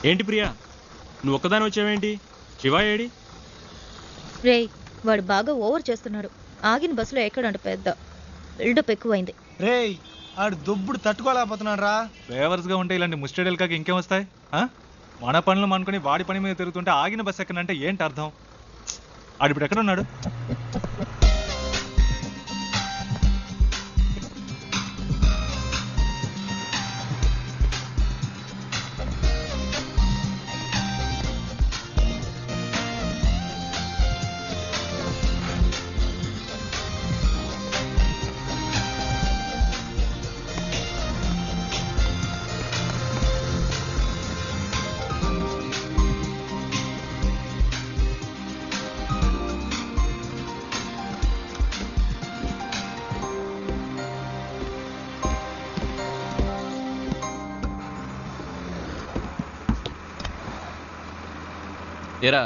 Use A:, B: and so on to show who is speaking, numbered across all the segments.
A: ఏంటి ప్రియా, నువ్వు ఒక్కదాని వచ్చావేంటి? శివ ఏడి?
B: రే, వాడు బాగా ఓవర్ చేస్తున్నాడు. ఆగిన బస్సులో ఎక్కడంట పెద్ద బిల్డప్ ఎక్కువైంది.
C: రే, ఆడు దొబ్బుడు తట్టుకోలేకపోతున్నాడు రా.
D: డ్రైవర్స్ గా ఉంటే ఇలాంటి ముస్టడీలు కాక ఇంకేం వస్తాయి? మన పనులు అనుకుని వాడి పని మీద తిరుగుతుంటే ఆగిన బస్సు ఎక్కడంటే ఏంటి అర్థం? ఆడిప్పుడు ఎక్కడ ఉన్నాడు?
E: ఏరా,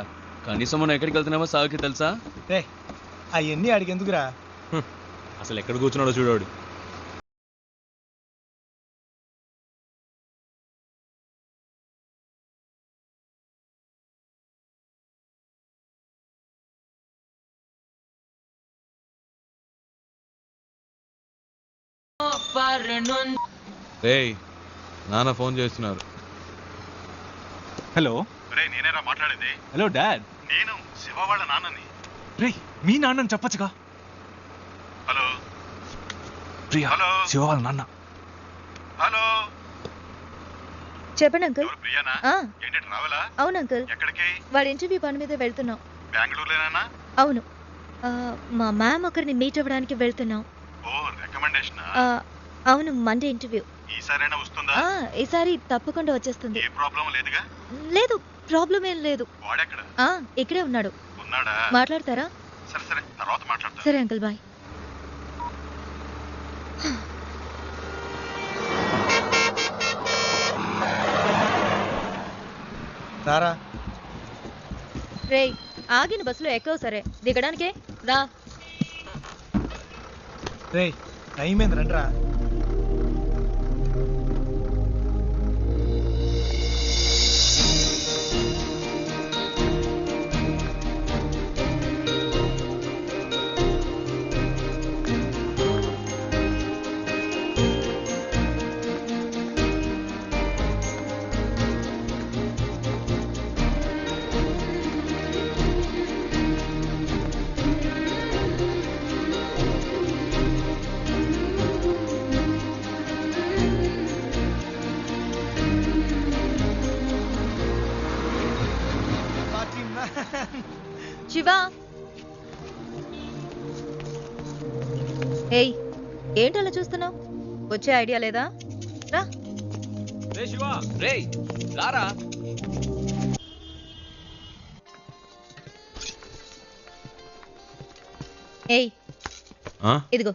E: కనీసం మనం ఎక్కడికి వెళ్తున్నామో సాగుకి తెలుసా?
C: రే, అవన్నీ ఆడికి ఎందుకురా?
A: అసలు ఎక్కడ కూర్చున్నాడో చూడాడు.
F: రేయ్, నాన్న ఫోన్ చేస్తున్నారు.
D: హలో.
G: రే, నేనేరా మాట్లాడేది.
D: Hello dad.
G: నేను శివ వాళ్ళ నాన్నని.
D: రే, మీ నాన్నని చెప్పచ్చుగా.
G: Hello
D: Priya,
G: hello.
D: శివ వాళ్ళ నాన్న.
G: హలో,
B: చెప్పండి అంకుల్.
G: ఎవరు ప్రియానా?
B: ఆ,
G: ఏంటి రావాలా?
B: అవును అంకుల్.
G: ఎక్కడికి?
B: వాడి ఇంటర్వ్యూ పని మీద వెళ్తున్నాం.
G: బెంగళూరులోనేనా?
B: అవును. మా మ్యామ్ ఒకరిని మీట్ అవ్వడానికి వెళ్తున్నాం.
G: ఓ, రికమెండేషన్.
B: అవును, మండే ఇంటర్వ్యూ.
G: ఈసారైనా వస్తుందా?
B: ఈసారి తప్పకుండా వచ్చేస్తుంది.
G: ఏ ప్రాబ్లం లేదుగా?
B: లేదు, ప్రాబ్లం ఏం లేదు.
G: వాడెక్కడ
B: ఇక్కడే ఉన్నాడు.
G: ఉన్నాడా?
B: మాట్లాడతారా?
G: సరే సరే, తర్వాత మాట్లాడతా.
B: సరే అంకుల్, బాయ్.
C: రారా.
B: రే, ఆగిన బస్సులో ఎక్కవు. సరే, దిగడానికే రా.
C: రే, టైం ఏంది, రండిరా.
B: శివ, ఏయ్, ఏంటి అలా చూస్తున్నావు? వచ్చే ఐడియా లేదా? రా.
E: రే శివ, రే రారా.
B: ఏయ్, ఇదిగో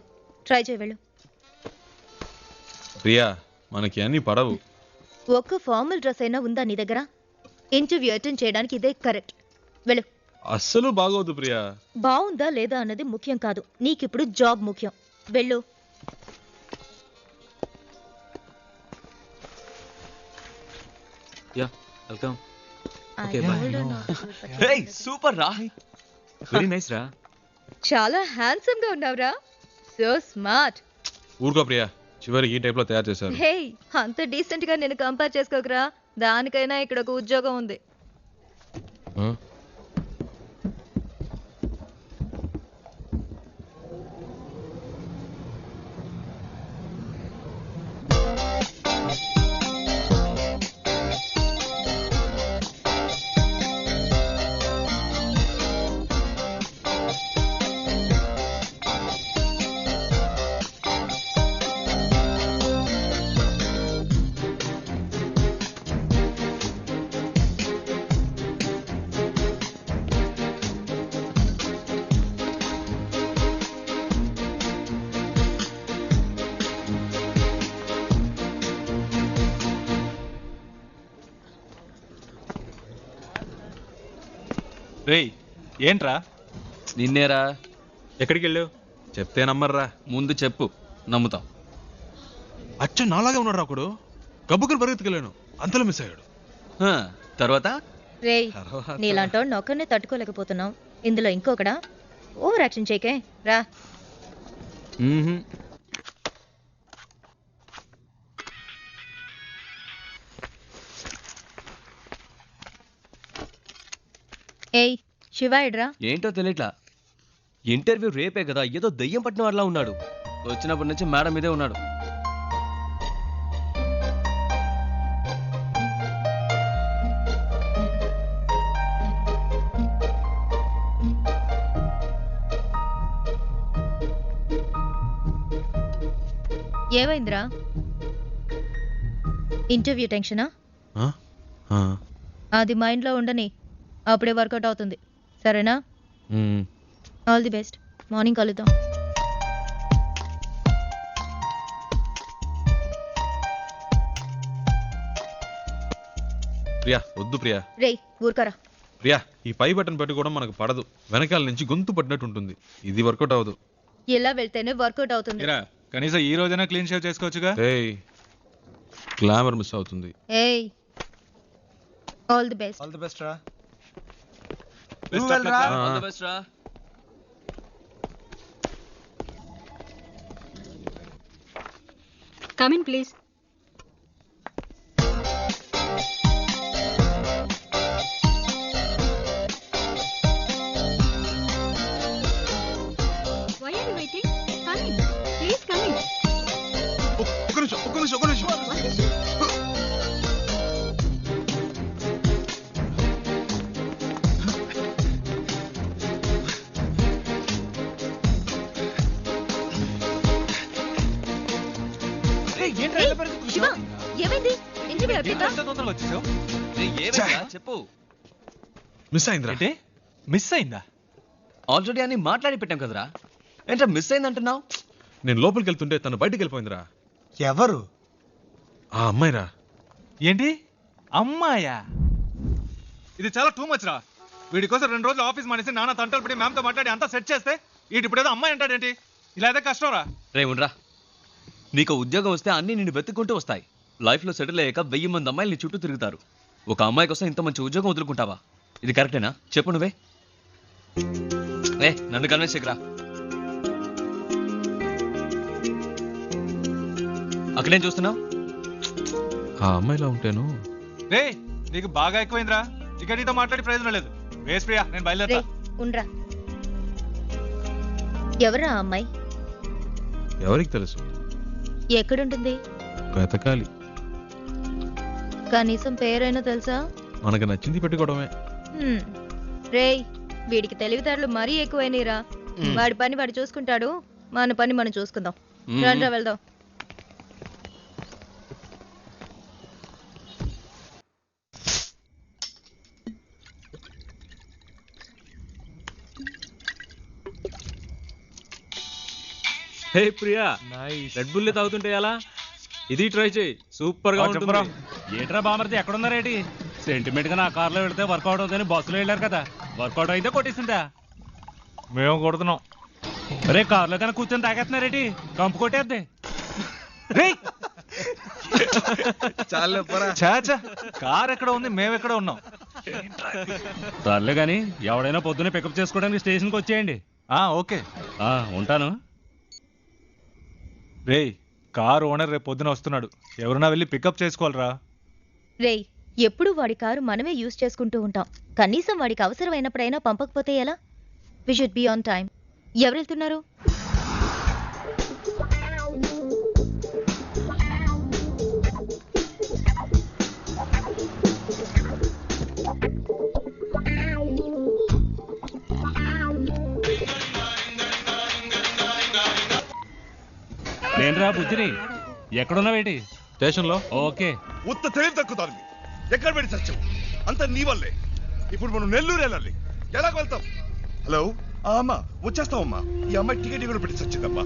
B: ట్రై చేయి, వెళ్ళు.
F: ప్రియా, మనకి అన్ని పడవు.
B: ఒక్క ఫార్మల్ డ్రెస్ అయినా ఉందా నీ దగ్గర? ఇంటర్వ్యూ అటెండ్ చేయడానికి ఇదే కరెక్ట్. వెళ్ళు.
F: అస్సలు బాగోదు ప్రియా.
B: బాగుందా లేదా అన్నది ముఖ్యం కాదు, నీకిప్పుడు జాబ్ ముఖ్యం. వెళ్ళు.
E: Yeah, welcome.
B: Okay,
E: రేయ్, సూపర్ రా.
A: వెరీ నైస్ రా.
B: చాలా హ్యాండ్సమ్ గా ఉన్నావురా. So smart.
F: ఊరుకో ప్రియా, చివరికి ఈ టైప్ లో తయారు చేశారు.
B: హే, అంత డీసెంట్ గా నేను కంపేర్ చేసుకోకరా. దానికైనా ఇక్కడ ఒక ఉద్యోగం ఉంది.
D: రేయ్, ఏంట్రా?
E: నిన్నేరా.
A: ఎక్కడికి వెళ్ళావు?
F: చెప్తే నమ్మర్రా.
E: ముందు చెప్పు, నమ్ముతాం.
F: అచ్చ నాలాగే ఉన్నాడు ఒకడు. గబ్బుకుని పరిగెత్తుకెళ్ళాను, అంతలో మిస్ అయ్యాడు.
E: తర్వాత
B: రేయ్ నీలాంటోడిని ఒక్కరినే తట్టుకోలేకపోతున్నావు, ఇందులో ఇంకొకడా? ఓవర్ యాక్షన్ చేయకే రా. ఏయ్ శివ ఎడ్రా?
E: ఏంటో తెలియట్లా. ఇంటర్వ్యూ రేపే కదా, ఏదో దయ్యం పట్టిన వాళ్ళ ఉన్నాడు. వచ్చినప్పటి నుంచి మేడం మీదే ఉన్నాడు.
B: ఏమైందిరా? ఇంటర్వ్యూ టెన్షనా? అది మైండ్లో ఉండని, అప్పుడే వర్కౌట్ అవుతుంది. సరేనా? All the best. మార్నింగ్ కలుద్దాం.
F: ప్రియా వద్దు ప్రియా.
B: రేయ్ ఊరుకరా.
F: ప్రియా ఈ పై బటన్ పెట్టుకోవడం మనకు పడదు, వెనకాల నుంచి గొంతు పడినట్టు ఉంటుంది. ఇది వర్కౌట్ అవ్వదు.
B: ఇలా వెళ్తేనే వర్కౌట్ అవుతుంది.
D: కనీసం ఈ రోజైనా క్లీన్ షేవ్ చేసుకోవచ్చుగా.
F: ఏయ్ గ్లామర్ మిస్ అవుతుంది.
B: ఏయ్ all the best.
C: All the best రా.
F: Best of luck,
C: రా.
F: రా.
E: All the best రా.
H: Come in, please. Why are you waiting? Come in. Please come in.
G: ఒక్క నిమిషం
H: What is it?
B: శివ ఏమైంది? ఇంటర్వ్యూ అయిపోయిందా?
D: తొందరగా వచ్చేసావు.
E: ఏమైందా చెప్పు.
F: మిస్ అయిందిరా.
D: అంటే మిస్ అయిందా?
E: ఆల్రెడీ అని మాట్లాడి పెట్టాం కదరా. ఏంట్రా మిస్ అయింది అంటున్నావు?
F: నేను లోపలికి వెళ్తుంటే తను బయటికి వెళ్ళిపోయిందిరా.
C: ఎవరు?
F: ఆ అమ్మాయిరా.
D: ఏంటి అమ్మాయా? ఇది చాలా టూ మచ్ రా. వీడి కోసం 2 రోజులు ఆఫీస్ మానేసి నాన్న తంటలు పడి మ్యామ్తో మాట్లాడి అంతా సెట్ చేస్తే వీడి ఇప్పుడు ఏదో అమ్మాయి అంటాడేంటి? ఇలా అయితే కష్టం రా.
E: రే ఉండరా. నీకు ఉద్యోగం వస్తే అన్నీ నిన్ను వెతుక్కుంటూ వస్తాయి. లైఫ్లో సెటిల్ అయ్యాక 1000 మంది అమ్మాయిలు నీ చుట్టూ తిరుగుతారు. ఒక అమ్మాయి కోసం ఇంత మంచి ఉద్యోగం వదులుకుంటావా? ఇది కరెక్టేనా చెప్పు నువ్వే. నన్ను కన్విన్స్ చేయకురా. అక్కడేం చూస్తున్నావు?
F: ఆ అమ్మాయిలా ఉంటేను.
D: రే నీకు బాగా ఎక్కువైందిరా. ఇక నీతో మాట్లాడి ప్రయోజనం లేదు. వేస్ ప్రియా, నేను బయలుదేరా.
B: రేయ్ ఉండ్రా. ఎవరా ఆ అమ్మాయి?
F: ఎవరికి తెలుసు?
B: ఎక్కడుంటుంది?
F: వెతకాలి.
B: కనీసం పేరైనా తెలుసా?
F: మనకు నచ్చింది పెట్టుకోవడమే.
B: రేయ్ వీడికి తెలివితేటలు మరీ ఎక్కువైనరా. వాడి పని వాడు చూసుకుంటాడు, మన పని మనం చూసుకుందాం. రండ్రా వెళ్దాం.
A: హే ప్రియా, రెడ్ బుల్ తాగుతుంటే ఎలా? ఇది ట్రై చేయి, సూపర్ గా ఉంటుంది.
I: ఏంట్రా బామర్ది ఎక్కడున్నారేటి? సెంటిమెంట్ గా నా కార్లో వెళ్తే వర్కౌట్ అవుతుందని బస్సులో వెళ్ళారు కదా, వర్కౌట్ అయితే కొట్టేసిందా?
D: మేము కొడుతున్నాం.
I: అరే కార్లో కన్నా కూర్చొని తాగేస్తున్నారేటి? కంపు కొట్టేద్ది.
D: చాచా కార్ ఎక్కడ ఉంది, మేమెక్కడ ఉన్నాం.
I: సర్లే గాని ఎవడైనా పొద్దున్నే పికప్ చేసుకోవడానికి స్టేషన్కి వచ్చేయండి.
D: ఓకే
I: ఉంటాను.
D: రేయ్ కార్ ఓనర్ రేపు పొద్దున వస్తున్నాడు, ఎవరన్నా వెళ్ళి పికప్ చేసుకోవాలరా.
B: రేయ్ ఎప్పుడు వాడి కారు మనమే యూజ్ చేసుకుంటూ ఉంటాం, కనీసం వాడికి అవసరమైనప్పుడైనా పంపకపోతే ఎలా? We should be on time. ఎవరు వెళ్తున్నారు?
I: నేనురా బుజ్జిని. ఎక్కడున్నావేటి?
F: స్టేషన్ లో.
I: ఓకే.
G: ఉత్త తెలివి తక్కుతాను. ఎక్కడ పెట్టి సత్యం అంత నీ వల్లే. ఇప్పుడు మనం నెల్లూరు వెళ్ళాలి, ఎలా వెళ్తాం? హలో అమ్మా, వచ్చేస్తావమ్మా. ఈ అమ్మాయి టికెట్ కూడా పెట్టి సచ్చిందమ్మా.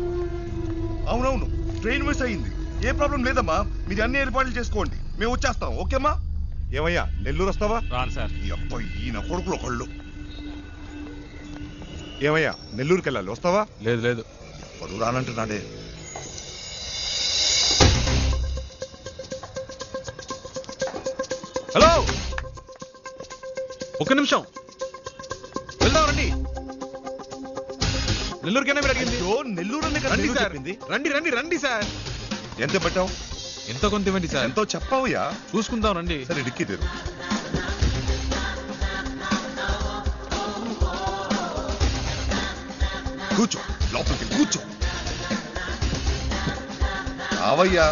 G: అవునవును, ట్రైన్ మిస్ అయ్యింది. ఏ ప్రాబ్లం లేదమ్మా, మీరు అన్ని ఏర్పాట్లు చేసుకోండి, మేము వచ్చేస్తాం. ఓకేమ్మా? ఏమయ్యా నెల్లూరు వస్తావా?
I: రాను సార్.
G: ఈ అబ్బాయి ఈయన కొడుకులు ఒకళ్ళు. ఏమయ్యా నెల్లూరుకి వెళ్ళాలి, వస్తావా?
F: లేదు లేదు,
G: పడు రానంటున్నాడే. హలో
F: ఒక్క నిమిషం వెళ్దాం రండి. నెల్లూరుకైనా మీరు అడిగింది.
G: నెల్లూరు అనే కదా
F: రండి
G: నెల్లూరు
F: సార్,
G: చెప్పింది.
F: రండి రండి రండి సార్.
G: ఎంత పెట్టావు?
F: ఎంతో కొంత ఇవ్వండి సార్.
G: ఎంతో చెప్పావుయా?
F: చూసుకుందాం రండి.
G: సరే డిక్కీ తెరు. కూర్చో, లోపలికి కూర్చో. అవయ్యా.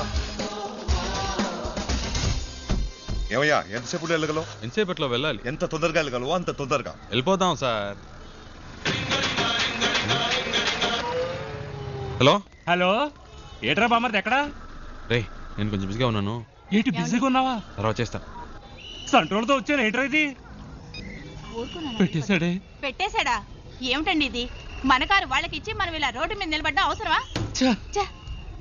G: ఏమయ్యా ఎంతసేపు వెళ్ళగలవు?
F: ఎంతసేపట్లో వెళ్ళాలి?
G: ఎంత తొందరగా వెళ్ళగలవో అంత తొందరగా
F: వెళ్ళిపోదాం సార్. హలో
I: హలో, ఏట్రా బామర్ది ఎక్కడా?
F: రే, నేను కొంచెం బిజీగా ఉన్నాను.
I: ఏంటి బిజీగా ఉన్నావా?
F: తర్వాత చేస్తా.
I: సంట్రోల్తో వచ్చాను. ఏంట్రా ఇది? పెట్టేశాడే.
H: పెట్టేశాడా? ఏమిటండి ఇది? మన కారు వాళ్ళకి ఇచ్చి మనం ఇలా రోడ్డు మీద నిలబడ్డా అవసరమా? ఛ!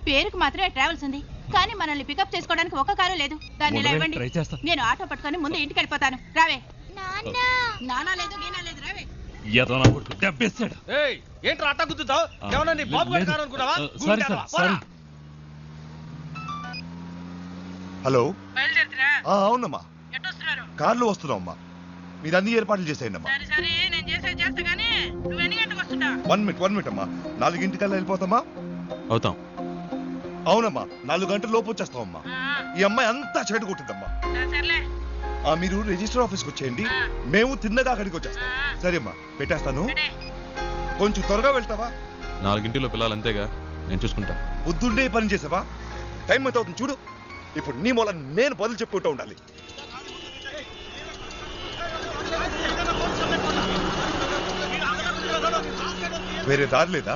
H: పేరుకు మాత్రమే ట్రావెల్స్ ఉంది, కానీ మనల్ని పికప్ చేసుకోవడానికి ఒక్క కారు లేదు. దాన్ని ఇలా ఇవ్వండి,
I: ట్రై చేస్తా.
H: నేను ఆటో పట్టుకొని ముందు ఇంటికి వెళ్ళిపోతాను. రావే. నానా లేదు గీనా లేదు, రావే.
I: ఏదో నా కొడుకు దెబ్బేశాడు.
C: ఏంట్రా అట్టా గుద్దుతావు? ఏమన్నా నీ బాబు గారి కారు అనుకున్నావా?
I: Sorry sir, sorry.
G: హలో.
H: బయలుదేరుతురా?
G: అవునమ్మా,
H: ఎట్టొస్తున్నారు?
G: కార్లో వస్తున్నామమ్మా. మీరు అన్ని ఏర్పాట్లు చేసేయండి అమ్మా.
H: సరే సరే, నేను చేసేది చేస్తా గానీ నువ్వు ఎన్ని గంటకు వస్తుంటావు?
G: 1 మినిట్ అమ్మా. 4 వెళ్ళిపోతామా?
F: అవుతాం.
G: అవునమ్మా, 4 గంటల లోపు వచ్చేస్తామమ్మా. ఈ అమ్మాయి అంతా చెడు కొట్టిందమ్మా.
H: సర్లే.
G: మీరు రిజిస్టర్ ఆఫీస్కి వచ్చేయండి, మేము తిన్నగా అక్కడికి వచ్చేస్తాం. సరే అమ్మా, పెట్టేస్తాను. కొంచెం త్వరగా వెళ్తావా?
F: 4 పిల్లలు అంతేగా, నేను చూసుకుంటా.
G: పొద్దున్నే పని చేసావా? టైం ఎంత అవుతుంది చూడు. ఇప్పుడు నీ మూల నేను బదులు చెప్పుకుంటూ ఉండాలి. వేరే దారి లేదా?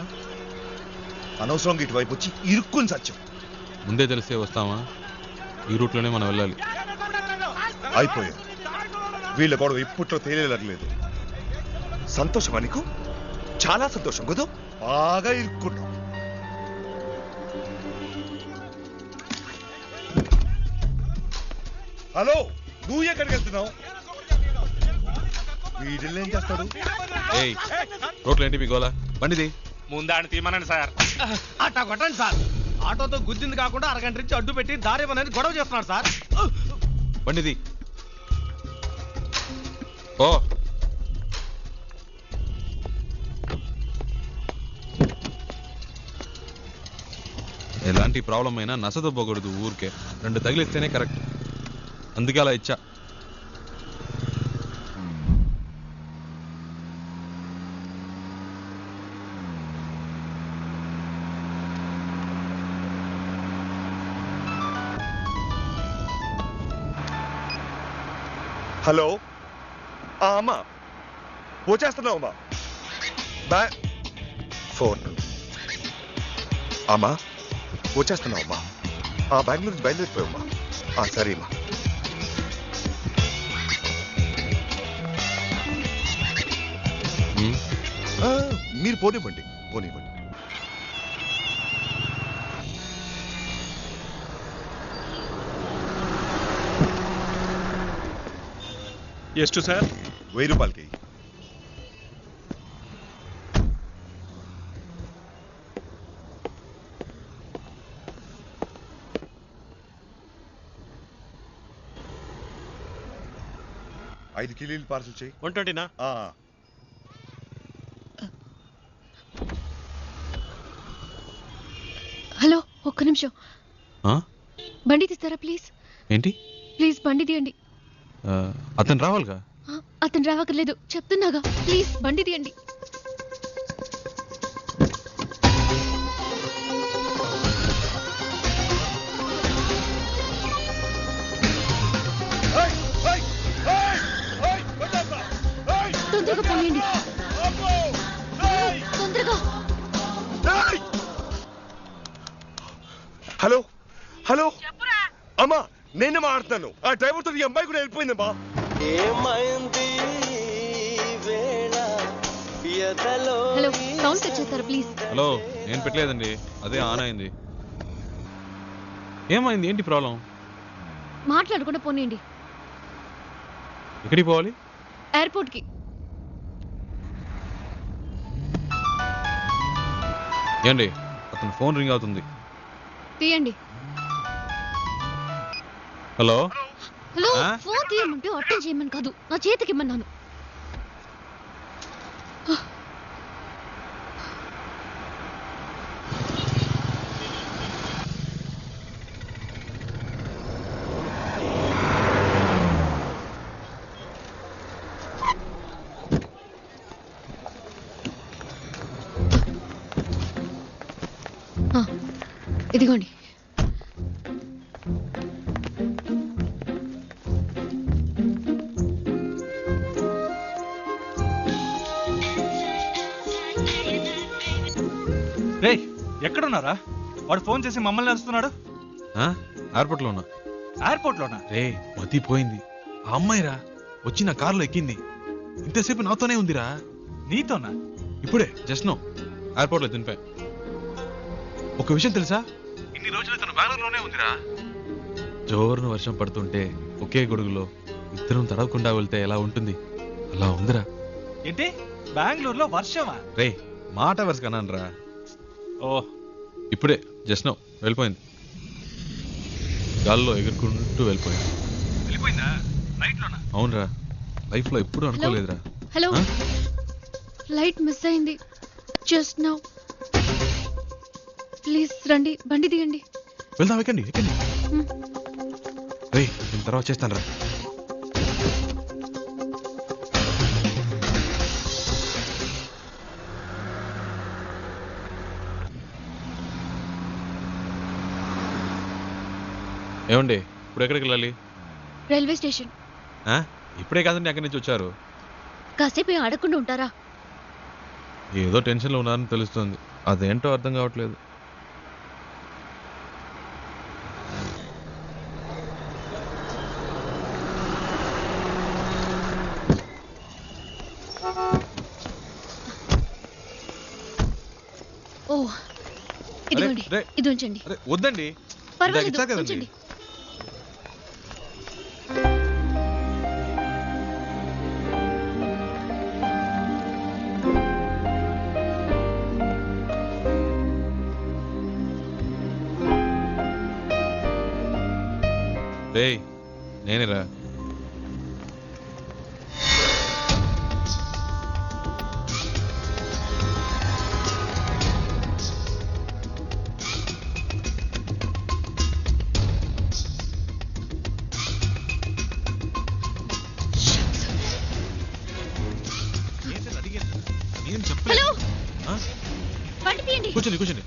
G: అనవసరంగా ఇటువైపు వచ్చి ఇరుక్కుని సత్యం.
F: ముందే తెలిసే వస్తామా? ఈ రూట్లోనే మనం వెళ్ళాలి.
G: అయిపోయాం. వీళ్ళ గొడవ ఇప్పట్లో తేలేలేదు. సంతోషమా నీకు? చాలా సంతోషం కదా. బాగా ఇరుక్కున్నాం. హలో, నువ్వు ఎక్కడికి వెళ్తున్నావు? వీడిల్ని ఏం చేస్తాడు?
F: ఏయ్, రోడ్లు ఏంటి మీ గోలా? బండిది.
C: ముందాన్ని తీమనండి సార్. అట్టా కొట్టండి సార్. ఆటోతో గుద్దింది కాకుండా అరగంట నుంచి అడ్డు పెట్టి దారి అనేది గొడవ చేస్తున్నాడు సార్.
F: బండిది. ఓ ఎలాంటి ప్రాబ్లం అయినా నసదొబ్బకూడదు ఊరికే. 2 తగిలిస్తేనే కరెక్ట్. అందుకే అలా ఇచ్చా.
G: హలో. అమ్మా వచ్చేస్తున్నావు అమ్మా. ఫోన్. అమ్మా వచ్చేస్తున్నావు అమ్మా. బెంగళూరు నుంచి బయలుదేరిపోయామ్మా. సరే అమ్మా. మీరు పోనివ్వండి.
I: ಎಷ್ಟು సార్?
G: 1000 రూపాయలకి. ఐదు కిలోలు పార్సల్ చేయి.
C: 120నా?
J: హలో, ఒక్క నిమిషం.
F: ఆ?
J: బండి తీస్తారా ప్లీజ్?
F: ఏంటి?
J: ప్లీజ్ బండి తీయండి.
F: అతను రావాలిగా?
J: అతను రావక్కర్లేదు, చెప్తున్నాగా. ప్లీజ్ బండి తీయండి. తొందరగా పోయండి, తొందరగా.
G: హలో హలో అమ్మా, నేనే మాట్లాడుతున్నాను. ఆ డ్రైవర్తో ఈ అమ్మాయి కూడా వెళ్ళిపోయిందమ్మా.
J: హలో, సౌండ్ సెట్ చేస్తారా ప్లీజ్?
F: హలో, నేను పెట్టలేదండి, అదే ఆన్ అయింది. ఏమైంది? ఏంటి ప్రాబ్లం?
J: మాట్లాడకుండా పోనీయండి.
F: ఎక్కడికి పోవాలి?
J: ఎయిర్పోర్ట్కి.
F: ఏండి, అతను ఫోన్ రింగ్ అవుతుంది.
J: తీయండి.
F: హలో.
J: హలో, ఫోన్ తీయమంటే అటెండ్ చేయమని కాదు, నా చేతికి ఇమ్మన్నాను. ఇదిగోండి.
D: రే ఎక్కడున్నారా? వాడు ఫోన్ చేసి మమ్మల్ని నడుస్తున్నాడు.
F: ఎయిర్పోర్ట్లో ఉన్నా.
D: ఎయిర్పోర్ట్లోనా?
F: రే మతిపోయింది. ఆ అమ్మాయిరా వచ్చి నా కారులో ఎక్కింది. ఇంతసేపు నాతోనే ఉందిరా.
D: నీతోనా?
F: ఇప్పుడే జస్ట్ నో ఎయిర్పోర్ట్లో దింపా. ఒక విషయం తెలుసా, ఇన్ని రోజులు తను బెంగళూరులోనే ఉందిరా. జోరున వర్షం పడుతుంటే ఒకే గొడుగులో ఇద్దరం తడవకుండా వెళ్తే ఎలా ఉంటుంది అలా ఉందిరా.
D: ఏంటి బెంగళూరులో వర్షమా?
F: రే మాట వరుస కన్నానరా.
D: ఓ
F: ఇప్పుడే జస్ట్ నో వెళ్ళిపోయింది. గాల్లో ఎగురుకుంటూ వెళ్ళిపోయింది.
D: వెళ్ళిపోయిందా? నైట్లోనా?
F: అవునరా, లైఫ్ లో ఎప్పుడు అనుకోలేదురా.
J: హలో, ఫ్లైట్ మిస్ అయింది జస్ట్ నౌ. ప్లీజ్ రండి, బండి దిగండి.
F: వెళ్దాం, ఎక్కండి ఎక్కండి. రే నేను తర్వాత చేస్తాను రా. ఏమండి ఇప్పుడు ఎక్కడికి వెళ్ళాలి?
J: Railway station.
F: ఇప్పుడే కాదండి అక్కడి నుంచి వచ్చారు.
J: కాసేపు ఆడకుండా ఉంటారా?
F: ఏదో టెన్షన్లో ఉన్నారని తెలుస్తుంది, అదేంటో అర్థం కావట్లేదు.
J: ఓ ఇదిగోండి,
F: రే,
J: ఇది ఉంచండి.
F: అరే వద్దండి,
J: పర్వాలేదు,
F: ఇచ్చారు కదండి.
J: ఉంచండి.
F: రేయ్ నేనేరా. నేను చెప్పలేదు.
J: హలో, బండి తీయండి.
F: కూర్చోండి కూర్చోండి.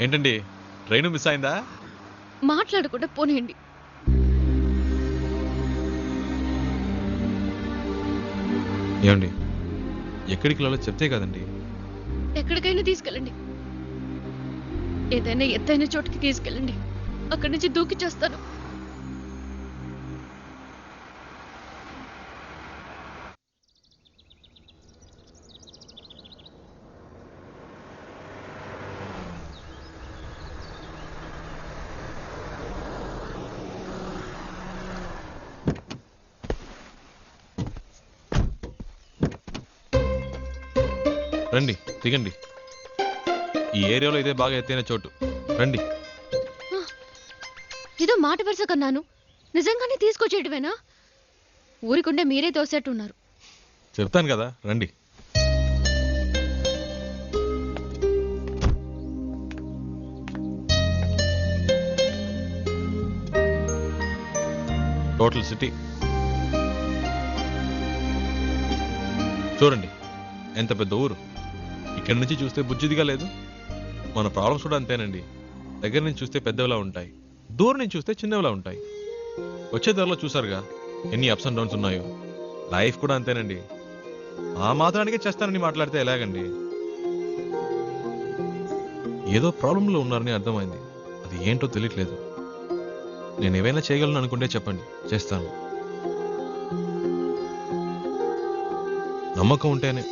F: ఏంటండి ట్రైన్ మిస్ అయిందా?
J: మాట్లాడకుండా పోనీయండి.
F: ఏమండి ఎక్కడికి వెళ్ళాలో చెప్తే కదండి.
J: ఎక్కడికైనా తీసుకెళ్ళండి. ఏదైనా ఎత్తైన చోటుకి తీసుకెళ్ళండి. అక్కడి నుంచి దూకి చేస్తాను.
F: రండి దిగండి. ఈ ఏరియాలో ఇదే బాగా ఎత్తైన చోటు, రండి.
J: ఏదో మాట వరుస కన్నాను, నిజంగానే తీసుకొచ్చేయటమేనా? ఊరికుండే మీరే తోసేట్టున్నారు.
F: చెప్తాను కదా రండి. టోటల్ సిటీ చూడండి, ఎంత పెద్ద ఊరు. ఇక్కడి నుంచి చూస్తే బుజ్జిదిగా లేదు. మన ప్రాబ్లమ్స్ కూడా అంతేనండి. దగ్గర నుంచి చూస్తే పెద్దవిలా ఉంటాయి, దూరం నుంచి చూస్తే చిన్నవిలా ఉంటాయి. వచ్చే దారిలో చూసారుగా ఎన్ని అప్స్ అండ్ డౌన్స్ ఉన్నాయో. లైఫ్ కూడా అంతేనండి. ఆ మాత్రానికే చేస్తానని మాట్లాడితే ఎలాగండి? ఏదో ప్రాబ్లంలో ఉన్నారని అర్థమైంది, అది ఏంటో తెలియట్లేదు. నేను ఏవైనా చేయగలను అనుకుంటే చెప్పండి, చేస్తాను. నమ్మకం ఉంటేనే.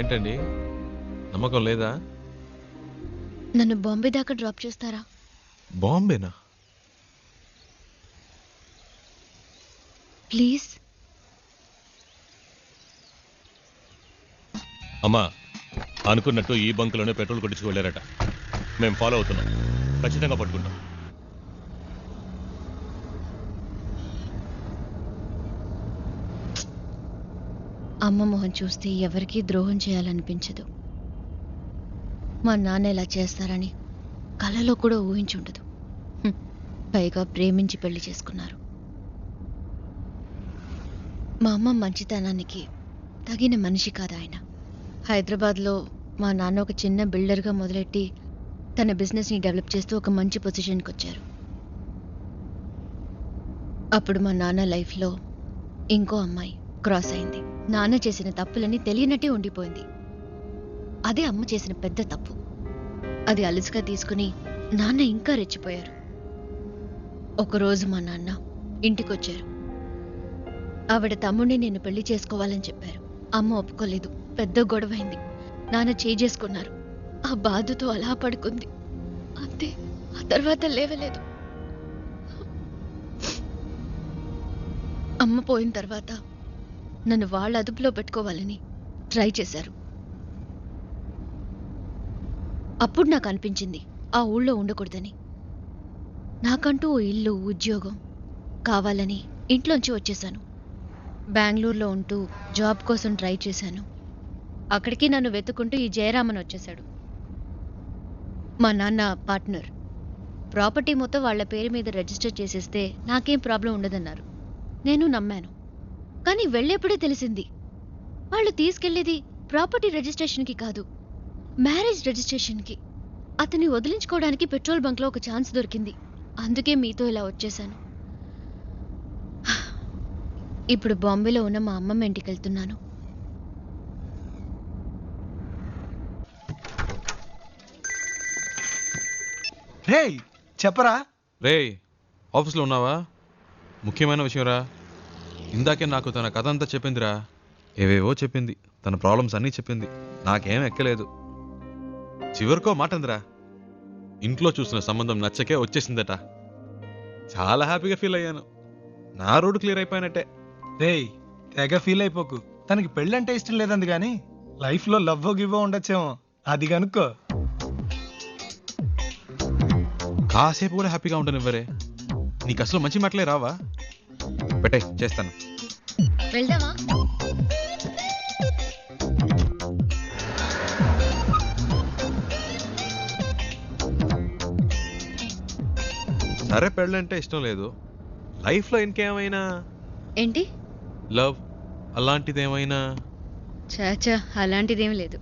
F: ఏంటండి నమ్మకం లేదా?
J: నన్ను బాంబే దాకా డ్రాప్ చేస్తారా?
F: బాంబేనా?
J: ప్లీజ్.
K: అమ్మా, అనుకున్నట్టు ఈ బంకులోనే పెట్రోల్ కొట్టించుకు వెళ్ళారట. మేము ఫాలో అవుతున్నాం, ఖచ్చితంగా పట్టుకుంటాం.
J: అమ్మ మొహం చూస్తే ఎవరికీ ద్రోహం చేయాలనిపించదు. మా నాన్న ఇలా చేస్తారని కలలో కూడా ఊహించుండదు. పైగా ప్రేమించి పెళ్లి చేసుకున్నారు. మా అమ్మ మంచితనానికి తగిన మనిషి కాదు ఆయన. హైదరాబాద్లో మా నాన్న ఒక చిన్న బిల్డర్గా మొదలెట్టి తన బిజినెస్ని డెవలప్ చేస్తూ ఒక మంచి పొజిషన్కి వచ్చారు. అప్పుడు మా నాన్న లైఫ్లో ఇంకో అమ్మాయి క్రాస్ అయింది. నాన్న చేసిన తప్పులని తెలియనట్టే ఉండిపోయింది. అదే అమ్మ చేసిన పెద్ద తప్పు. అది అలుసుగా తీసుకుని నాన్న ఇంకా రెచ్చిపోయారు. ఒకరోజు మా నాన్న ఇంటికొచ్చారు. ఆవిడ తమ్ముడిని నేను పెళ్లి చేసుకోవాలని చెప్పారు. అమ్మ ఒప్పుకోలేదు. పెద్ద గొడవైంది. నాన్న చేసుకున్నారు. ఆ బాధతో అలా పడుకుంది. అంతే, ఆ తర్వాత లేవలేదు. అమ్మ పోయిన తర్వాత నన్ను వాళ్ళ అదుపులో పెట్టుకోవాలని ట్రై చేశారు. అప్పుడు నాకు అనిపించింది ఆ ఊళ్ళో ఉండకూడదని. నాకంటూ ఓ ఇల్లు, ఉద్యోగం కావాలని ఇంట్లోంచి వచ్చేశాను. బెంగళూరులో ఉంటూ జాబ్ కోసం ట్రై చేశాను. అక్కడికి నన్ను వెతుకుంటూ ఈ జయరామన్ వచ్చేశాడు. మా నాన్న పార్ట్నర్. ప్రాపర్టీ మొత్తం వాళ్ళ పేరు మీద రిజిస్టర్ చేసేస్తే నాకేం ప్రాబ్లం ఉండదన్నారు. నేను నమ్మాను. కానీ వెళ్ళేప్పుడే తెలిసింది వాళ్ళు తీసుకెళ్లేది ప్రాపర్టీ రిజిస్ట్రేషన్కి కాదు, మ్యారేజ్ రిజిస్ట్రేషన్కి. అతన్ని వదిలించుకోవడానికి పెట్రోల్ బంక్లో ఒక ఛాన్స్ దొరికింది. అందుకే మీతో ఇలా వచ్చేశాను. ఇప్పుడు బాంబేలో ఉన్న మా అమ్మమ్మ ఇంటికి వెళ్తున్నాను.
D: రే చెప్పరా.
F: రే ఆఫీస్లో ఉన్నావా? ముఖ్యమైన విషయం రా. ఇందాకే నాకు తన కథ అంతా చెప్పిందిరా. ఏవేవో చెప్పింది. తన ప్రాబ్లమ్స్ అన్నీ చెప్పింది. నాకేం ఎక్కలేదు. చివరికో మాట అందిరా, ఇంట్లో చూసిన సంబంధం నచ్చకే వచ్చేసిందట. చాలా హ్యాపీగా ఫీల్ అయ్యాను. నా రోడ్డు క్లియర్ అయిపోయినట్టే.
D: రే తెగ ఫీల్ అయిపోకు. తనకి పెళ్ళంటే ఇష్టం లేదంది కానీ లైఫ్లో లవ్వో గివ్వో ఉండొచ్చేమో. అది కనుక్కో.
F: కాసేపు కూడా హ్యాపీగా ఉంటాను. ఇవ్వరే, నీకు అసలు మంచి మాటలే రావా? పెట్టే, చేస్తాను.
J: వెళ్దామా?
F: సరే, పెళ్ళంటే ఇష్టం లేదు. లైఫ్లో ఇంకేమైనా
J: ఏంటి?
F: లవ్ అలాంటిదేమైనా?
J: చాచా, అలాంటిదేం లేదు.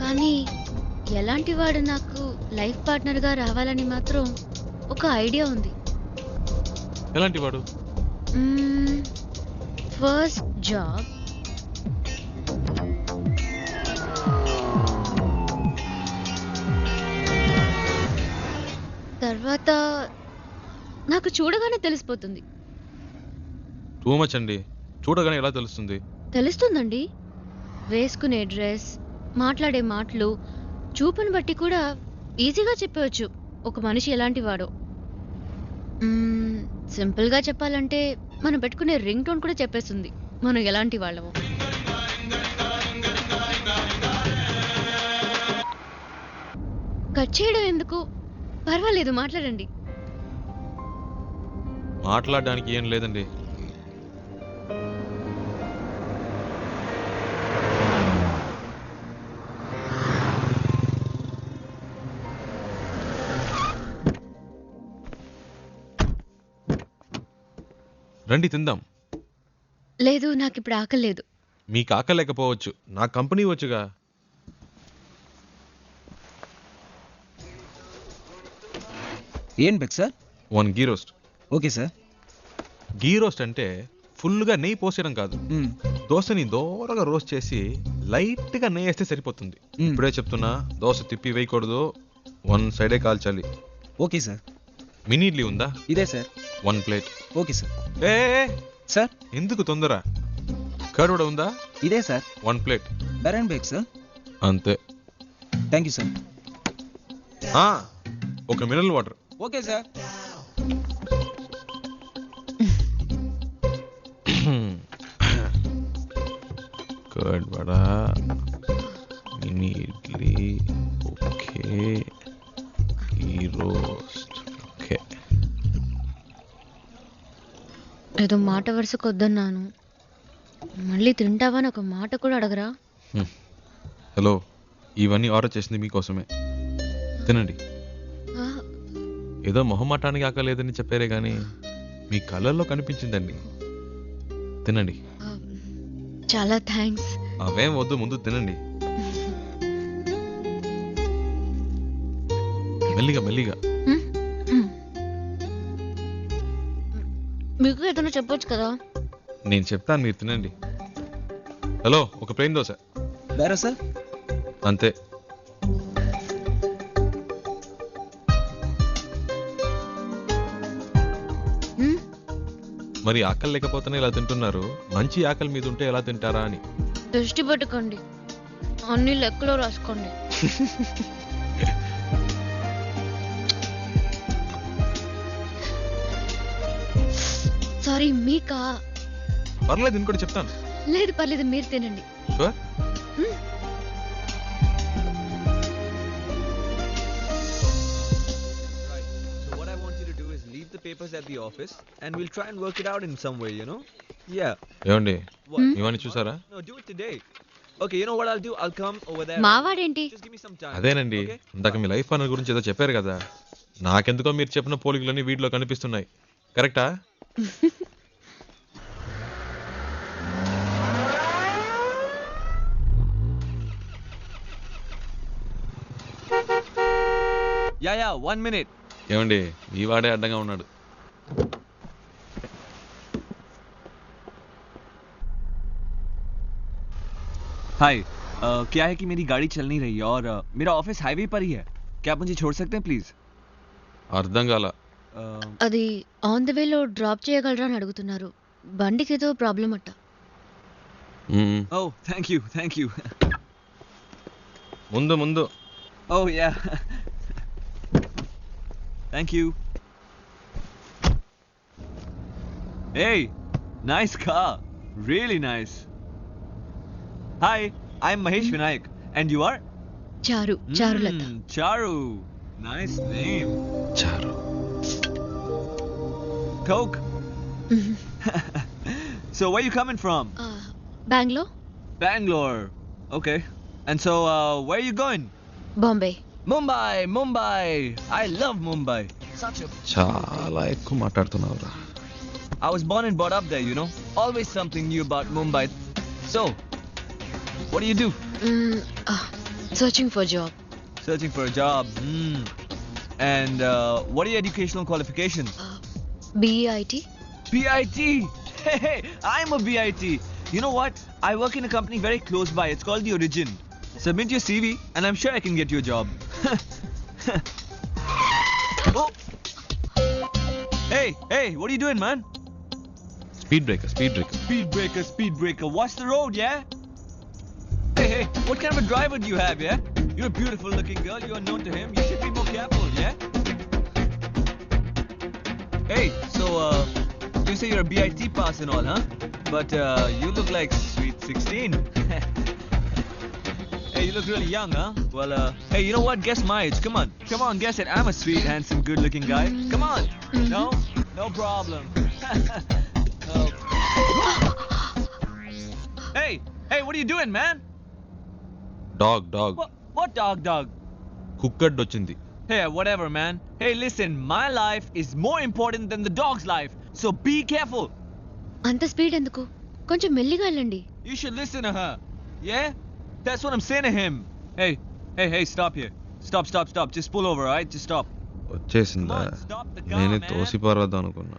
J: కానీ ఎలాంటి వాడు నాకు లైఫ్ పార్ట్నర్గా రావాలని మాత్రం ఒక ఐడియా ఉంది.
F: ఎలాంటి వాడు?
J: ఫస్ట్ జాబ్, తర్వాత నాకు చూడగానే తెలిసిపోతుంది.
F: టూ మచ్ అండి. చూడగానే ఎలా తెలుస్తుంది?
J: తెలుస్తుందండి. వేసుకునే డ్రెస్, మాట్లాడే మాటలు, చూపుని బట్టి కూడా ఈజీగా చెప్పవచ్చు ఒక మనిషి ఎలాంటి వాడో. సింపుల్గా చెప్పాలంటే మనం పెట్టుకునే రింగ్ టోన్ కూడా చెప్పేస్తుంది మనం ఎలాంటి వాళ్ళమో. కట్ చేయడం ఎందుకు? పర్వాలేదు, మాట్లాడండి.
F: మాట్లాడడానికి ఏం లేదండి. రండి తిందాం.
J: లేదు, నాకు ఇప్పుడు ఆకలి లేదు.
F: మీకు ఆకలేకపోవచ్చు, నా కంపెనీ వచ్చుగా.
L: ఏం బెక్ sir?
F: 1 ghee roast.
L: Okay sir.
F: Ghee roast అంటే ఫుల్గా నెయ్యి పోసేయడం కాదు. దోశని దోరగా రోస్ట్ చేసి లైట్గా నెయ్యి వేస్తే సరిపోతుంది. ఇప్పుడే చెప్తున్నా, దోశ తిప్పి వేయకూడదు, 1 సైడే కాల్చాలి.
L: Okay sir.
F: మినీ ఇడ్లీ ఉందా?
L: ఇదే సార్.
F: 1 ప్లేట్.
L: Okay sir.
F: ఏ
L: సార్,
F: ఎందుకు తొందర? కర్డ్ కూడా ఉందా?
L: ఇదే సార్.
F: 1 ప్లేట్.
L: బెరన్ బేక్ సార్.
F: అంతే.
L: Thank you sir.
F: ఒక mineral water.
L: Okay sir.
F: Curd vada, mini idli, okay, ఈ రోస్ట్. ఓకే.
J: ఏదో మాట వరుసకు వద్దన్నాను, మళ్ళీ తింటావా అని ఒక మాట కూడా అడగరా?
F: హలో, ఇవన్నీ ఆర్డర్ చేసింది మీకోసమే. తినండి.
J: ఆ,
F: ఏదో మొహమాటానికి ఆకలేదని చెప్పారే కానీ మీ కళ్ళల్లో కనిపించిందండి. తినండి.
J: చాలా థ్యాంక్స్.
F: అవేం వద్దు, ముందు తినండి. మెల్లిగా మెల్లిగా.
J: మీకు ఏదైనా చెప్పొచ్చు కదా.
F: నేను చెప్తాను, మీరు తినండి. హలో, ఒక ప్లేన్ దోశ.
L: బేరా సార్?
F: అంతే. మరి ఆకలి లేకపోతేనే ఇలా తింటున్నారు, మంచి ఆకలి మీద ఉంటే ఎలా తింటారా అని.
J: దృష్టి పెట్టుకోండి, అన్ని లెక్కలో రాసుకోండి. సారీ, మీకా?
F: పర్లేదు, ఇంకోటి చెప్తాను.
J: లేదు పర్లేదు, మీరు తినండి.
F: Sure?
M: What I want you to do is leave the papers at the office and we'll try and work it out in some way, you know? Yeah.
F: ఏమండి, ఇవన్నీ చూసారా?
M: No, do it today. Okay, you know what I'll do? I'll come over there.
J: మావాడేంటి?
M: Just give me some time.
F: అదేనండి, ఇందాక మీ life partner గురించి ఏదో చెప్పారు కదా, నాకెందుకో మీరు చెప్పిన పోలికలన్నీ వీటిలో కనిపిస్తున్నాయి. కరెక్టా?
M: Yeah, 1 minute.
F: ఏమండి, ఈ వాడే అడ్డంగా ఉన్నాడు.
E: हाय, क्या है कि मेरी गाड़ी चल नहीं रही है और मेरा ऑफिस हाईवे पर ही है. क्या आप मुझे छोड़ सकते हैं प्लीज?
F: అర్థం కాల.
J: అది ఆన్ ద వేలో డ్రాప్ చేయగలరా అని అడుగుతున్నారు. బండికి ఏదో ప్రాబ్లం అట్ట.
E: Oh, thank you.
F: ముందు ముందు.
E: Oh yeah. Thank you. Hey, nice car. Really nice. Hi, I'm Mahesh Vinayak. And you are?
J: చారు, చారులత.
E: Charu. Nice name.
F: చారు.
E: Coke. So where you coming from?
J: Bengaluru.
E: Bangalore. Okay. And so where are you going?
J: Bombay.
E: Mumbai. I love Mumbai. Such a
F: చాలా ఎక్కువ మాట్లాడుతున్నావురా.
E: I was born and brought up there, you know. Always something new about Mumbai. So, what do you do?
J: Searching for job.
E: Searching for a job. And what are your educational qualifications?
J: BIT.
E: BIT. Hey, I'm a BIT. You know what? I work in a company very close by. It's called The Origin. Submit your CV and I'm sure I can get you a job. Oh. Hey, what are you doing, man?
F: Speed breaker.
E: Speed breaker. Watch the road, yeah? Hey, what kind of a driver do you have, yeah? You're a beautiful looking girl. You're known to him. You should be more careful, yeah? Hey, so, you say you're a BIT pass and all, huh? But, you look like sweet 16. Hey, you look really young, huh? Well, hey, you know what? Guess my age. Come on, guess it. I'm a sweet, handsome, good-looking guy. Come on. No problem. Oh. Hey, what are you doing, man?
F: Dog.
E: What dog?
F: Cooked వచ్చింది.
E: Hey, whatever, man. Hey, listen, my life is more important than the dog's life. So be careful.
J: అంత speed ఎందుకు? కొంచెం మెల్లిగా వెళ్ళండి.
E: You should listen to her. Yeah? That's what I'm saying to him. Hey, stop here. Stop. Just pull over, alright? Just stop.
F: వచ్చేసిందా? నేనే తోసిపారద్దాం అనుకున్నా.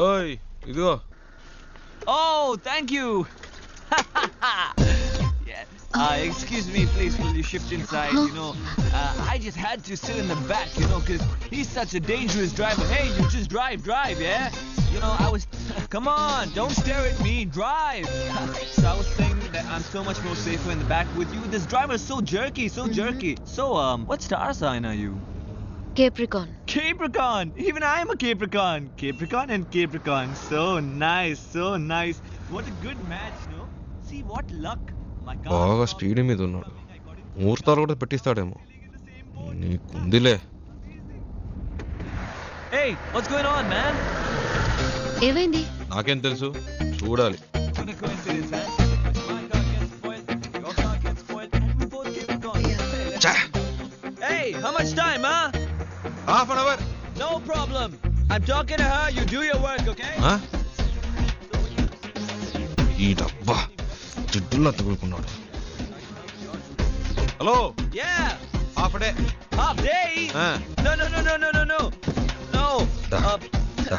F: ఓయ్, ఇదిగో.
E: Oh, thank you. Yeah. Excuse me, please, will you shift inside? You know, I just had to sit in the back, you know, because he's such a dangerous driver. Hey, you just drive, yeah? You know, I was... Come on, don't stare at me, drive. So I was saying that I'm so much more safer in the back with you. This driver is so jerky. So, what star sign are you?
J: Capricorn.
E: Capricorn! Even I am a Capricorn. Capricorn. So nice. What a good match, no? See what luck. My God.
F: బాగా speed మీద ఉన్నాడు. ముహూర్తాలు కూడా పెట్టిస్తాడేమో. నీకుందిలే.
E: Hey, what's going on, man?
J: ఏమైంది?
F: నాకేం తెలుసు, చూడాలి.
E: What a coincidence, man. My car gets spoiled, your car gets spoiled, and we both get it gone. Hey, how much time, huh?
F: Half an hour.
E: No problem. I'm talking to her. You do your work, okay?
F: ఈ డబ్బా జిడ్డులా తగులుకున్నాడు. హలో.
E: Yeah.
F: Half day.
E: Half day? No. No.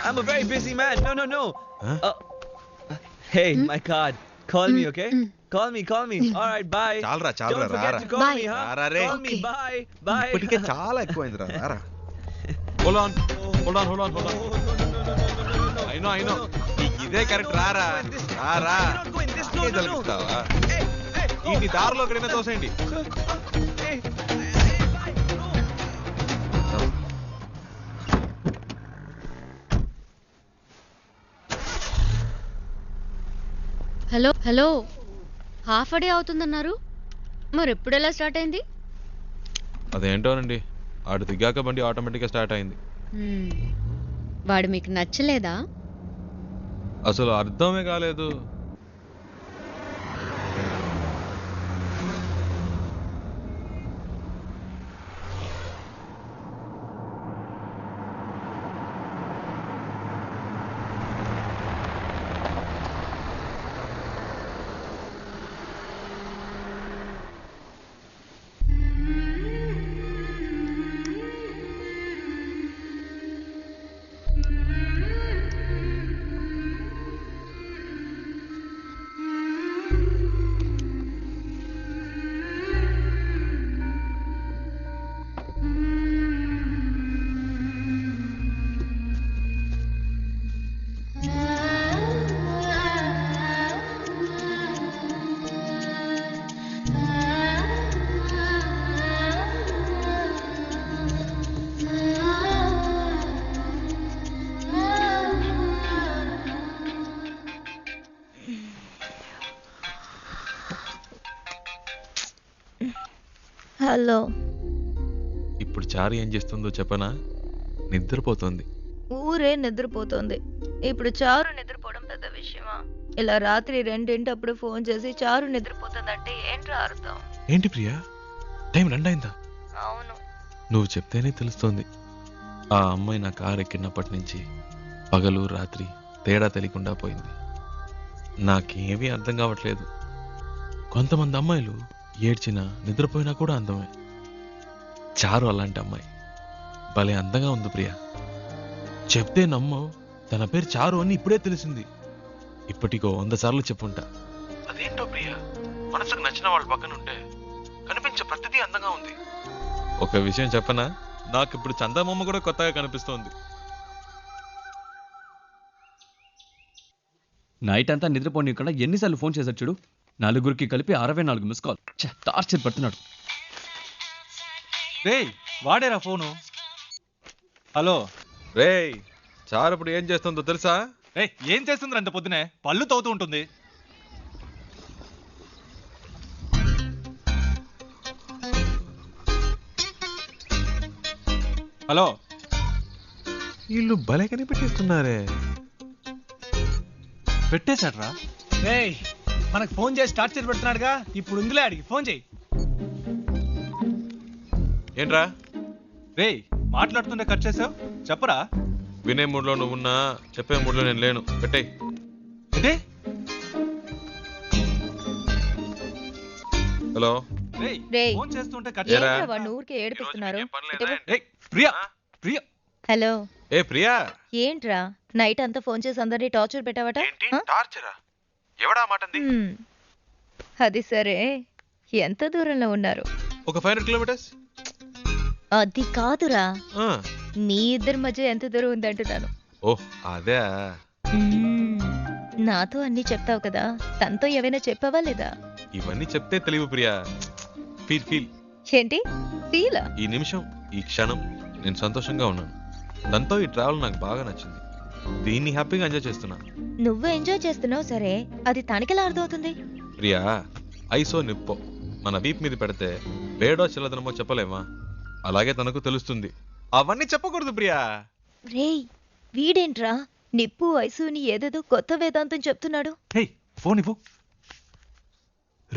E: I'm a very busy man. No. Hey, my card. Call me, okay? Call me. All right, bye.
F: చాలరా
E: Don't forget
F: రారా.
E: to call me, huh?
F: రారా రే.
E: Call me, bye.
F: ఇప్పటికే చాలా ఎక్కువైందిరా. రారా. Hold on. I know. ఇదే correct. రారా. తగులుతావా? ఈ దారిలో ఎక్కడైనా తోసేయండి.
J: హలో హాఫ్ డే అవుతుందన్నారు, మరి ఎప్పుడు ఎలా స్టార్ట్ అయింది?
F: అదేంటోనండి, ఆడు దిగాక బండి ఆటోమేటిక్గా స్టార్ట్ అయింది.
J: వాడు మీకు నచ్చలేదా?
F: అసలు అర్థమే కాలేదు.
B: హలో.
F: ఇప్పుడు చారు ఏం చేస్తుందో చెప్పనా? నిద్రపోతుంది.
B: ఊరే నిద్రపోతుంది. ఇప్పుడు చారు నిద్రపోవడం పెద్ద విషయమా? ఇలా రాత్రి 2 ఫోన్ చేసి చారు నిద్రపోతుందంటే ఏంట్రా అర్థం?
F: ఏంటి ప్రియా, టైం 2 అయిందా?
B: అవును.
F: నువ్వు చెప్తేనే తెలుస్తోంది. ఆ అమ్మాయి నా కారు ఎక్కినప్పటి నుంచి పగలు రాత్రి తేడా తెలియకుండా పోయింది. నాకేమీ అర్థం కావట్లేదు. కొంతమంది అమ్మాయిలు ఏడ్చినా నిద్రపోయినా కూడా అందమే. చారు అలాంటి అమ్మాయి. భలే అందంగా ఉంది ప్రియా. చెప్తే నమ్మో, తన పేరు చారు అని ఇప్పుడే తెలిసింది. ఇప్పటికో 100 సార్లు చెప్పుంటా. అదేంటో ప్రియా, మనసుకు నచ్చిన వాళ్ళ పక్కన ఉంటే కనిపించే ప్రతిదీ అందంగా ఉంది. ఒక విషయం చెప్పనా, నాకు ఇప్పుడు చందమామ కూడా కొత్తగా కనిపిస్తోంది.
I: నైట్ అంతా నిద్రపోనీయకుండా ఎన్నిసార్లు ఫోన్ చేశాడు చూడు. 4గురికి కలిపి 64 మిస్ కాల్. టార్చర్ పడుతున్నాడు.
D: రేయ్, వాడేరా ఫోను. హలో
F: రేయ్, చారు ఇప్పుడు ఏం చేస్తుందో తెలుసా?
D: రేయ్, ఏం చేస్తుంది అంత పొద్దునే? పళ్ళు తవ్వుతూ ఉంటుంది. హలో.
F: వీళ్ళు భలే కనిపెట్టిస్తున్నారే.
D: పెట్టేశాడ్రా.
C: రేయ్, మనకు ఫోన్ చేసి టార్చర్ పెడుతున్నాడుగా, ఇప్పుడు ఉందిలే, అడిగి ఫోన్ చేయి.
F: ఏంట్రా?
D: రేయ్, మాట్లాడుతుంటే కట్ చేసావు, చెప్పరా?
F: వినే మూడ్లో నువ్వున్నా, చెప్పే మూడ్లో నేను లేను. పెట్టేయ్. హలో.
B: ఫోన్ చేస్తుంటే కట్ చేయరా? వాడు ఊరికే ఏడిపిస్తున్నారు. హలో.
F: ఏ ప్రియా,
B: ఏంట్రా నైట్ అంతా ఫోన్ చేసి అందరినీ టార్చర్ పెట్టావట?
F: టార్చరా? ఎవడా మాటంది?
B: అది సరే, ఎంత దూరంలో ఉన్నారు?
F: ఒక 500 కిలోమీటర్స్.
B: అది కాదురా, మీ ఇద్దరి మధ్య ఎంత దూరం ఉందంటున్నాను.
F: ఓ అదే.
B: నాతో అన్ని చెప్తావు కదా, తనతో ఏమైనా చెప్పావా లేదా?
F: ఇవన్నీ చెప్తే తెలివి ప్రియా. ఫీల్.
B: ఏంటి ఫీలా?
F: ఈ నిమిషం, ఈ క్షణం నేను సంతోషంగా ఉన్నాను. దాంతో ఈ ట్రావెల్ నాకు బాగా నచ్చింది. దీన్ని హ్యాపీగా ఎంజాయ్ చేస్తున్నా.
B: నువ్వు ఎంజాయ్ చేస్తున్నావు సరే, అది తనకెలా అర్థమవుతుంది?
F: ప్రియా, ఐసో నిప్పో మన వీప్ మీద పెడితే వేడో చిల్లదనమో చెప్పలేమా? అలాగే తనకు తెలుస్తుంది. అవన్నీ చెప్పకూడదు ప్రియా.
B: రేయ్, వీడేంట్రా నిప్పు ఐసుని ఏదేదో కొత్త వేదాంతం చెప్తున్నాడు.
D: హే, ఫోన్ ఇవ్వు.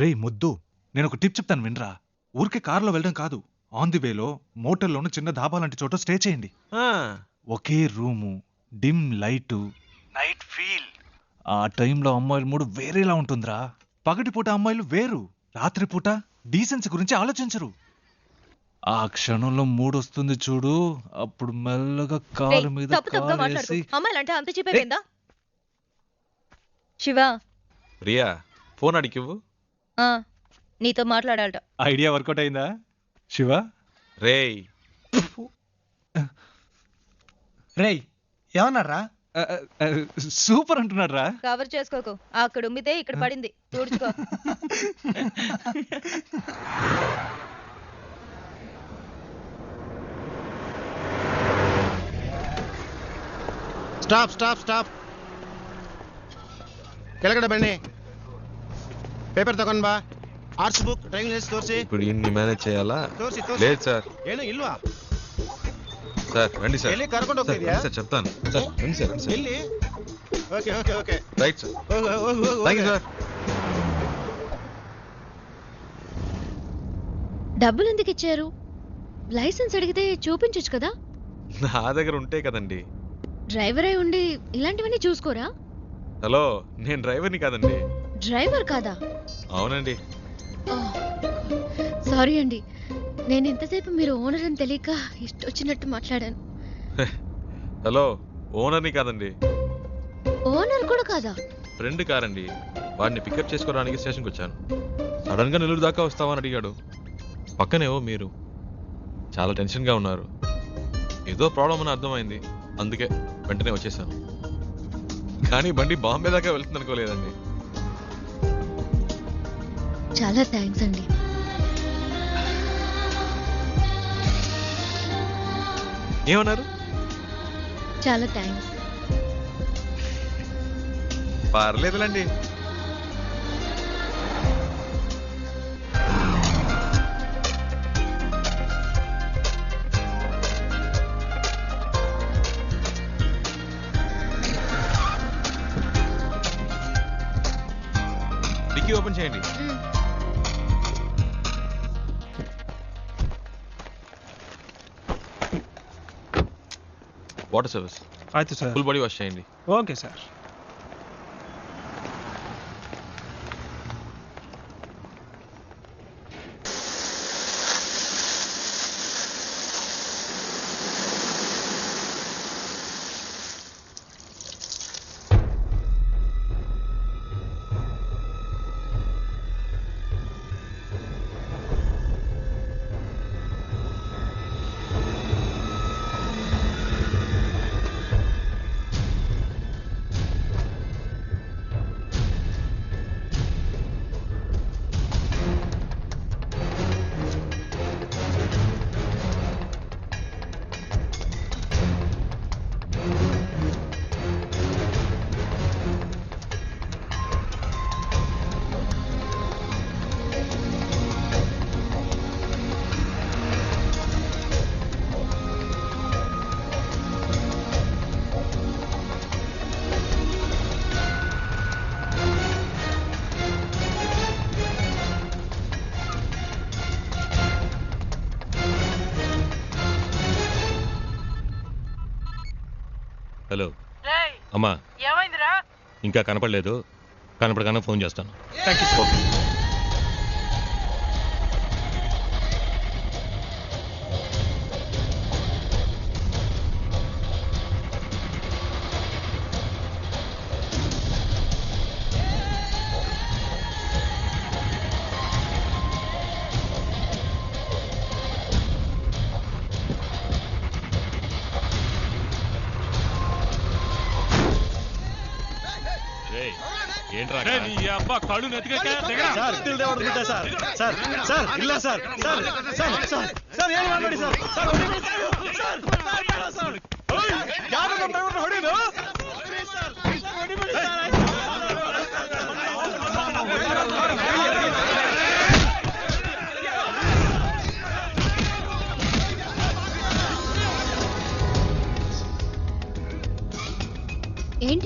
D: రేయ్ ముద్దు, నేను ఒక టిప్ చెప్తాను వినరా. ఊరికే కారులో వెళ్ళడం కాదు, ఆన్ ది వేలో మోటల్లోనూ చిన్న ధాబా లాంటి చోట స్టే చేయండి. ఒకే room, dim light, night feel. ఆ టైంలో అమ్మాయిల మూడు వేరేలా ఉంటుందిరా. పగటిపూట అమ్మాయిలు వేరు, రాత్రిపూట డీసెన్సీ గురించి ఆలోచించరు. ఆ క్షణంలో మూడొస్తుంది చూడు, అప్పుడు మెల్లగా కాలు మీద కాలేసి.
B: అమ్మాయిలంటే అంత చెప్పేదా? శివ,
F: ప్రియా ఫోన్ అడిగివ్వు.
B: నీతో మాట్లాడాలట.
D: ఐడియా వర్కౌట్ అయిందా శివ?
F: రేయ్
C: రేయ్ ఏమన్నారా?
D: సూపర్ అంటున్నాడు రా.
B: కవర్ చేసుకోకు, అక్కడ ఉమ్మితే ఇక్కడ పడింది, తుడుచుకో.
C: Stop stop stop. ಕೆಳಗಡೆ ಬನ್ನಿ. ಪೇಪರ್ ತಗೊಂಡ್ ಬಾ. ಆರ್ಟ್ಸ್ ಬುಕ್, ಡ್ರೈವಿಂಗ್ ಲೈಸೆನ್ಸ್ ತೋರಿಸಿ.
F: ఇప్పుడు ఇన్ని మేనేజ్ చేయాలా?
C: ತೋರಿಸಿ
F: లేదు సార్.
C: ಏನು ಇಲ್ವಾ?
F: సార్ రండి సార్.
C: ಎಲ್ಲಿ ಕರ್ಕೊಂಡು ಹೋಗ್ತಿದ್ಯಾ?
F: సార్ చెప్తాను సార్. రండి సార్, రండి సార్.
C: ಎಲ್ಲಿ? Okay okay okay.
F: Right sir.
C: ಹೋಗು.
F: Thank you sir.
J: డబ్బులు ఎందుకు ఇచ్చారు? లైసెన్స్ అడిగితే చూపించొచ్చు కదా.
F: నా దగ్గర ఉంటే కదండి.
J: డ్రైవర్ అయి ఉండి ఇలాంటివన్నీ చూసుకోరా?
F: హలో, నేను డ్రైవర్ని కాదండి.
J: డ్రైవర్ కాదా?
F: అవునండి.
J: సారీ అండి, నేను ఇంతసేపు మీరు ఓనర్ అని తెలియక ఇష్టొచ్చినట్టు మాట్లాడాను.
F: హలో, ఓనర్ని కాదండి.
J: ఓనర్ కూడా కాదా?
F: ఫ్రెండ్ కారండి. వాడిని పికప్ చేసుకోవడానికి స్టేషన్కి వచ్చాను. సడన్ గా నెల్లూరు దాకా వస్తావని అడిగాడు. పక్కనేవో మీరు చాలా టెన్షన్గా ఉన్నారు. ఏదో ప్రాబ్లం అని అర్థమైంది, అందుకే వెంటనే వచ్చేసాను. కానీ బండి బాంబే దాకా వెళ్తుంది అనుకోలేదండి.
J: చాలా థ్యాంక్స్ అండి.
F: ఏమన్నారు?
J: చాలా థ్యాంక్స్.
F: పర్లేదులండి. డిక్కీ ఓపెన్ చేయండి. Water service.
D: ఆಯ್ತು సార్.
F: ఫుల్ బాడీ వాష్ చేయండి.
D: Okay sir.
K: హలో అమ్మా, ఇంకా కనపడలేదు. కనపడగానే ఫోన్ చేస్తాను.
I: కళ్ళు నెత్తికెక్కా?
C: సార్ తిల్దే ಹೊಡೆದ್ಬಿಟ್ಟೆ ಸರ್. ಸರ್ ಸರ್ ಇಲ್ಲ sir. Sir sir sir sir ಏನು ಮಾಡಬೇಡಿ ಸರ್. ಸರ್ ಹೊಡಿಬೇಡಿ ಸರ್. ಸರ್ ಯಾರು ನಮ್ಮ ಡ್ರೈವರ್ ಹೊಡಿದು?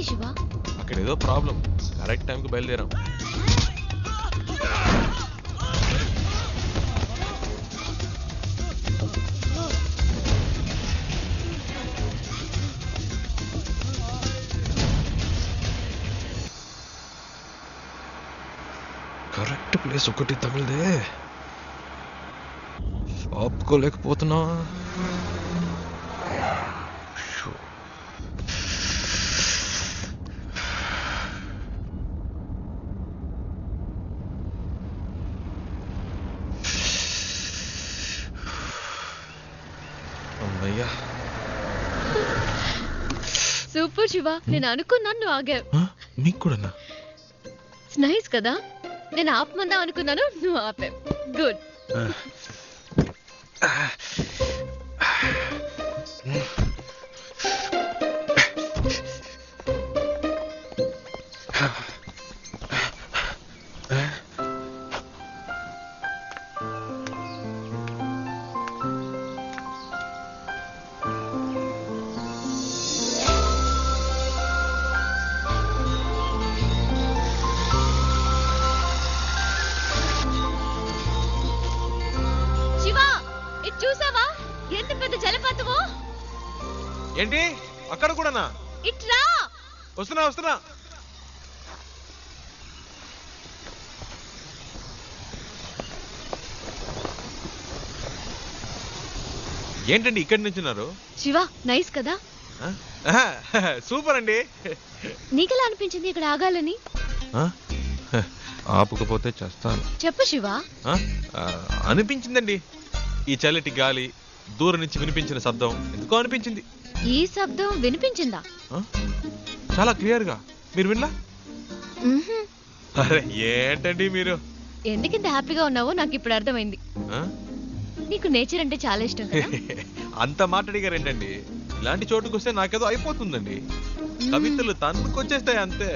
J: ఏమైంది శివ?
F: అక్కడ ఏదో ప్రాబ్లం. కరెక్ట్ టైంకి బయలుదేరాం. కరెక్ట్ ప్లేస్ ఒకటి తగిలిదే. ఆపుకోలేకపోతున్నా. అమ్మయ్యా.
J: సూపర్ శివ, నేను అనుకున్నాను నువ్వు ఆగావు.
F: మీకు కూడా
J: నైస్ కదా, నేను ఆపమందా అనుకున్నాను, నువ్వు ఆపావు. గుడ్. చూసావా ఎంత పెద్ద జలపాతమో?
F: ఏంటి అక్కడ కూడానా?
J: ఇట్లా
F: వస్తున్నా. ఏంటండి ఇక్కడి నుంచున్నారు?
J: శివ నైస్ కదా?
F: సూపర్ అండి.
J: నీకెలా అనిపించింది ఇక్కడ ఆగాలని?
F: ఆపుకపోతే చేస్తాను.
J: చెప్పు శివ.
F: అనిపించిందండి. ఈ చల్లటి గాలి, దూరం నుంచి వినిపించిన శబ్దం ఎందుకో అనిపించింది.
J: ఈ శబ్దం వినిపించిందా?
F: చాలా క్లియర్ గా. మీరు వినలా? అరే ఏంటండి మీరు?
J: ఎందుకింత హ్యాపీగా ఉన్నావో నాకు ఇప్పుడు అర్థమైంది. నీకు నేచర్ అంటే చాలా ఇష్టం కదా?
F: అంత మాట్లాడిగారేంటండి? ఇలాంటి చోటుకు వస్తే నాకేదో అయిపోతుందండి. కవితలు తన్నుకొచ్చేస్తాయి అంతే.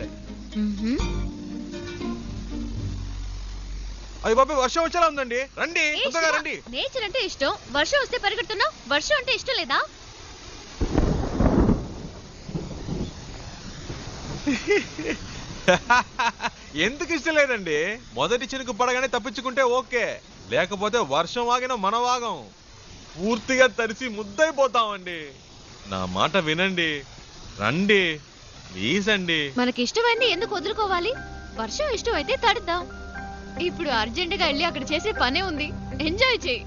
F: అయ్య బాబాయ్, వర్షం వచ్చేలా ఉందండి. రండి, తొందరగా రండి.
J: నేచర్ అంటే ఇష్టం, వర్షం వస్తే పరిగెడుతున్నావు. వర్షం అంటే ఇష్టం లేదా?
F: ఎందుకు ఇష్టం లేదండి? మొదటి చినుకు పడగానే తప్పించుకుంటే ఓకే, లేకపోతే వర్షం ఆగిన మన వాగం పూర్తిగా తడిసి ముద్దైపోతామండి. నా మాట వినండి, రండి ప్లీజ్ అండి.
J: మనకి ఇష్టమైంది ఎందుకు వదులుకోవాలి? వర్షం ఇష్టం అయితే తడుద్దాం. ఇప్పుడు అర్జెంట్ గా వెళ్ళి అక్కడ చేసే పనే ఉంది. ఎంజాయ్ చేయి.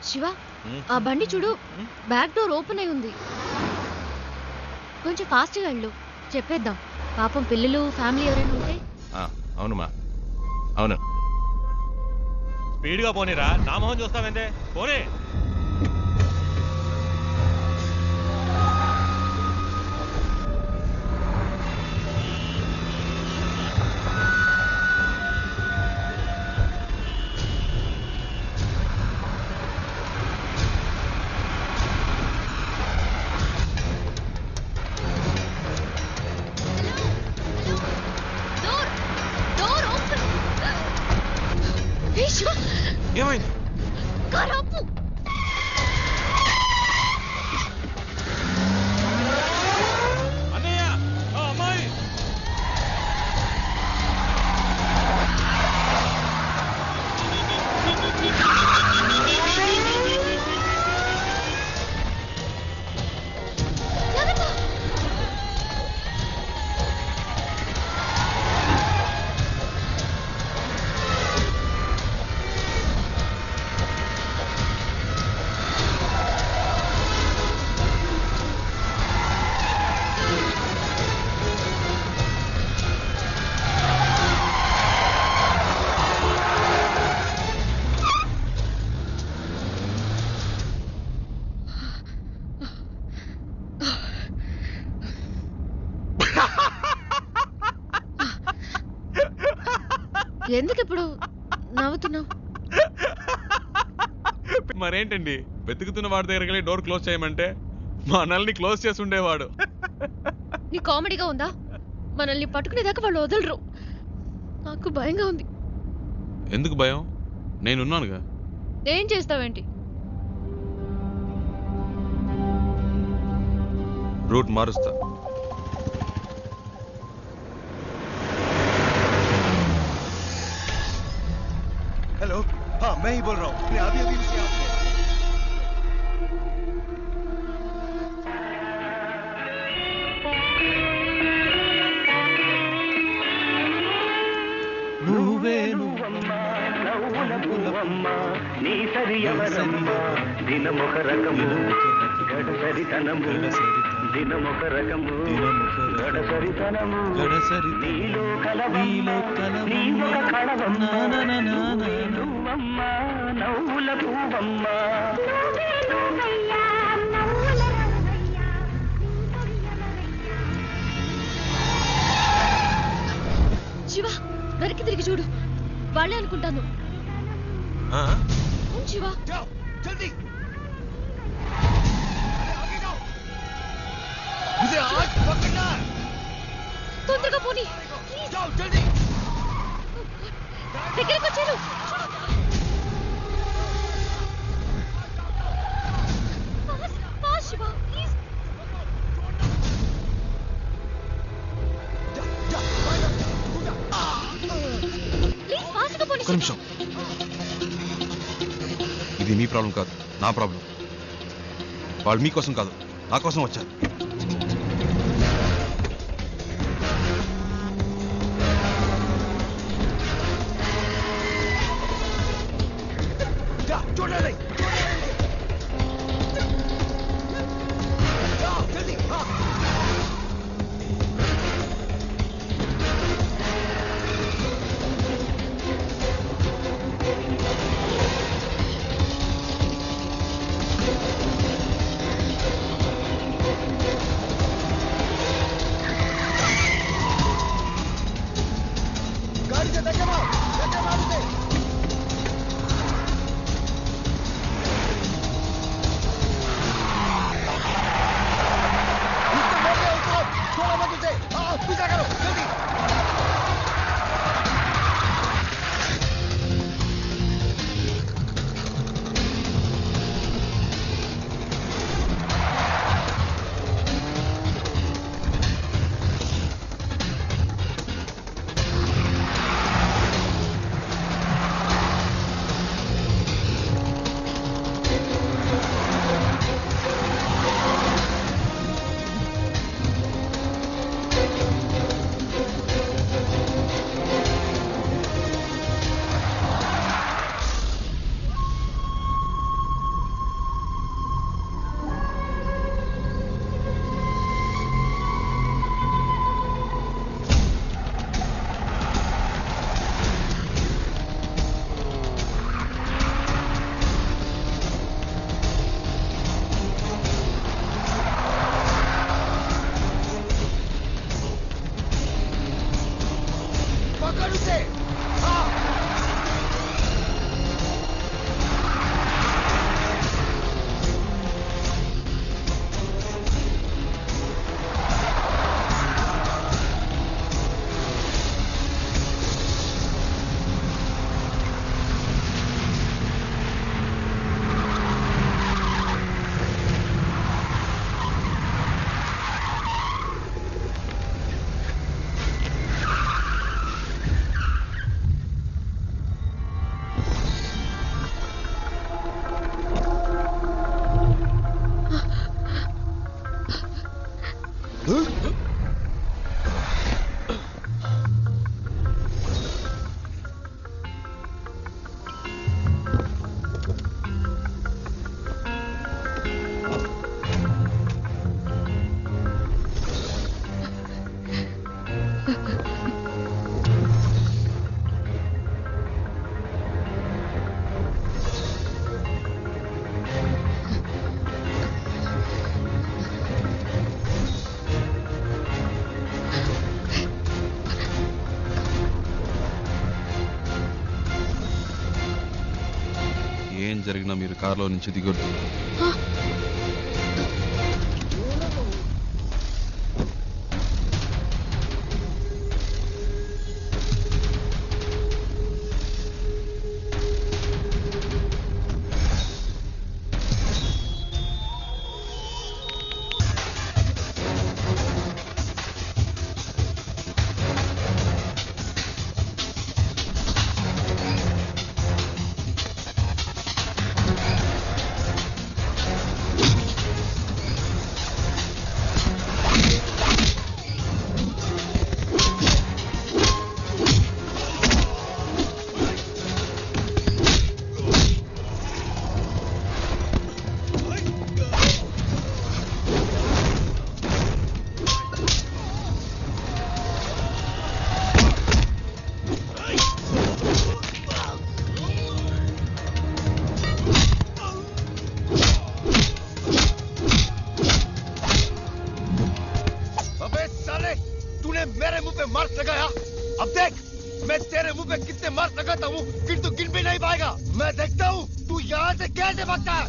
J: శివ, ఆ బండి చూడు, బ్యాక్ డోర్ ఓపెన్ అయి ఉంది. కొంచెం ఫాస్ట్ గా వెళ్ళు, చెప్పేద్దాం. పాపం పిల్లలు, ఫ్యామిలీ ఎవరైనా ఉంటే.
K: అవునుమా, అవును. స్పీడ్గా పోనీరా, నా మొహం చూస్తావేందే, పోనీ.
F: ఏమైంది?
J: కారాపు.
F: అన్నయ్య, అమ్మాయి.
J: ఎందుకు ఇప్పుడు నవ్వుతున్నావు?
F: మరేంటండి, వెతుకుతున్న వాడి దగ్గరికి వెళ్ళి డోర్ క్లోజ్ చేయమంటే మనల్ని క్లోజ్ చేసి ఉండేవాడు.
J: నీ కామెడీగా ఉందా? మనల్ని పట్టుకునేదాకా వాళ్ళు వదలరు. నాకు భయంగా ఉంది.
F: ఎందుకు భయం? నేనున్నానుగా.
J: ఏం చేస్తావేంటి?
F: రూట్ మారుస్తా.
G: हेलो, हाँ मैं ही बोल रहा हूँ. अभी अभी से आपने
N: నీ సరియవరమ్మ దినమొక రకము గడసరితనము దినమొక రకము గడసరితనము నీలో కలవు నీ ఒక కళవమ్మ నువ్వమ్మ నవ్వుల పువ్వమ్మ
J: శివ, వెనక్కి తిరిగి చూడు. వాళ్ళే అనుకుంటాను. శివ,
G: जल्दी मुझे आज पकड़ना है.
J: తొందరగా పోనీ.
G: जाओ जल्दी.
J: దగ్గరికి వచ్చారు. శివ, ప్లీజ్. ప్లీజ్ ఫాస్ట్గా పోనీ.
F: ఒక్క నిమిషం. ఇది మీ ప్రాబ్లం కాదు, నా ప్రాబ్లం. వాళ్ళు మీకోసం కాదు, నా కోసం వచ్చారు.
G: చూడండి జల్దీ. गाड़ी से धक्के मार दे. पीछा करो जल्दी. पकड़ उसे. हाँ.
F: ఏం జరిగినా మీరు కారులో నుంచి దిగొద్దు.
O: कहता हूँ फिर तू गिन भी नहीं पाएगा। मैं देखता हूँ तू यहाँ से कैसे भागता है।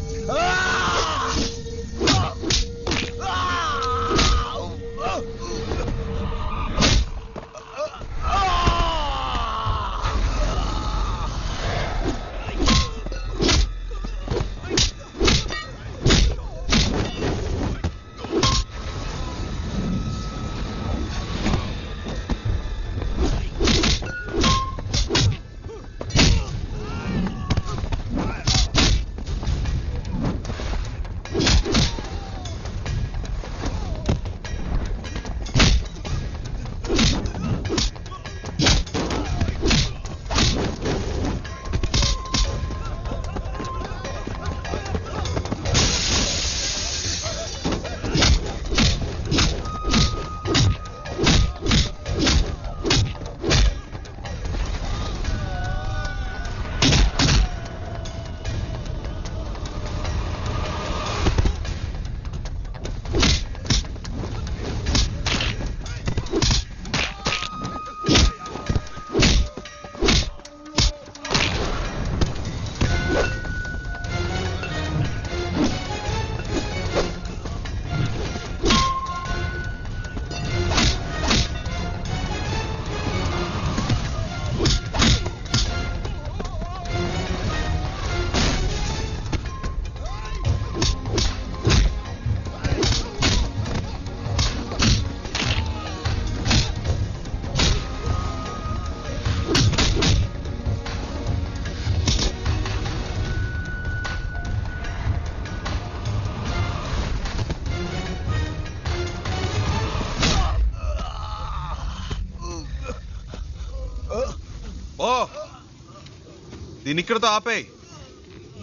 F: దీని ఇక్కడతో ఆపేయ్.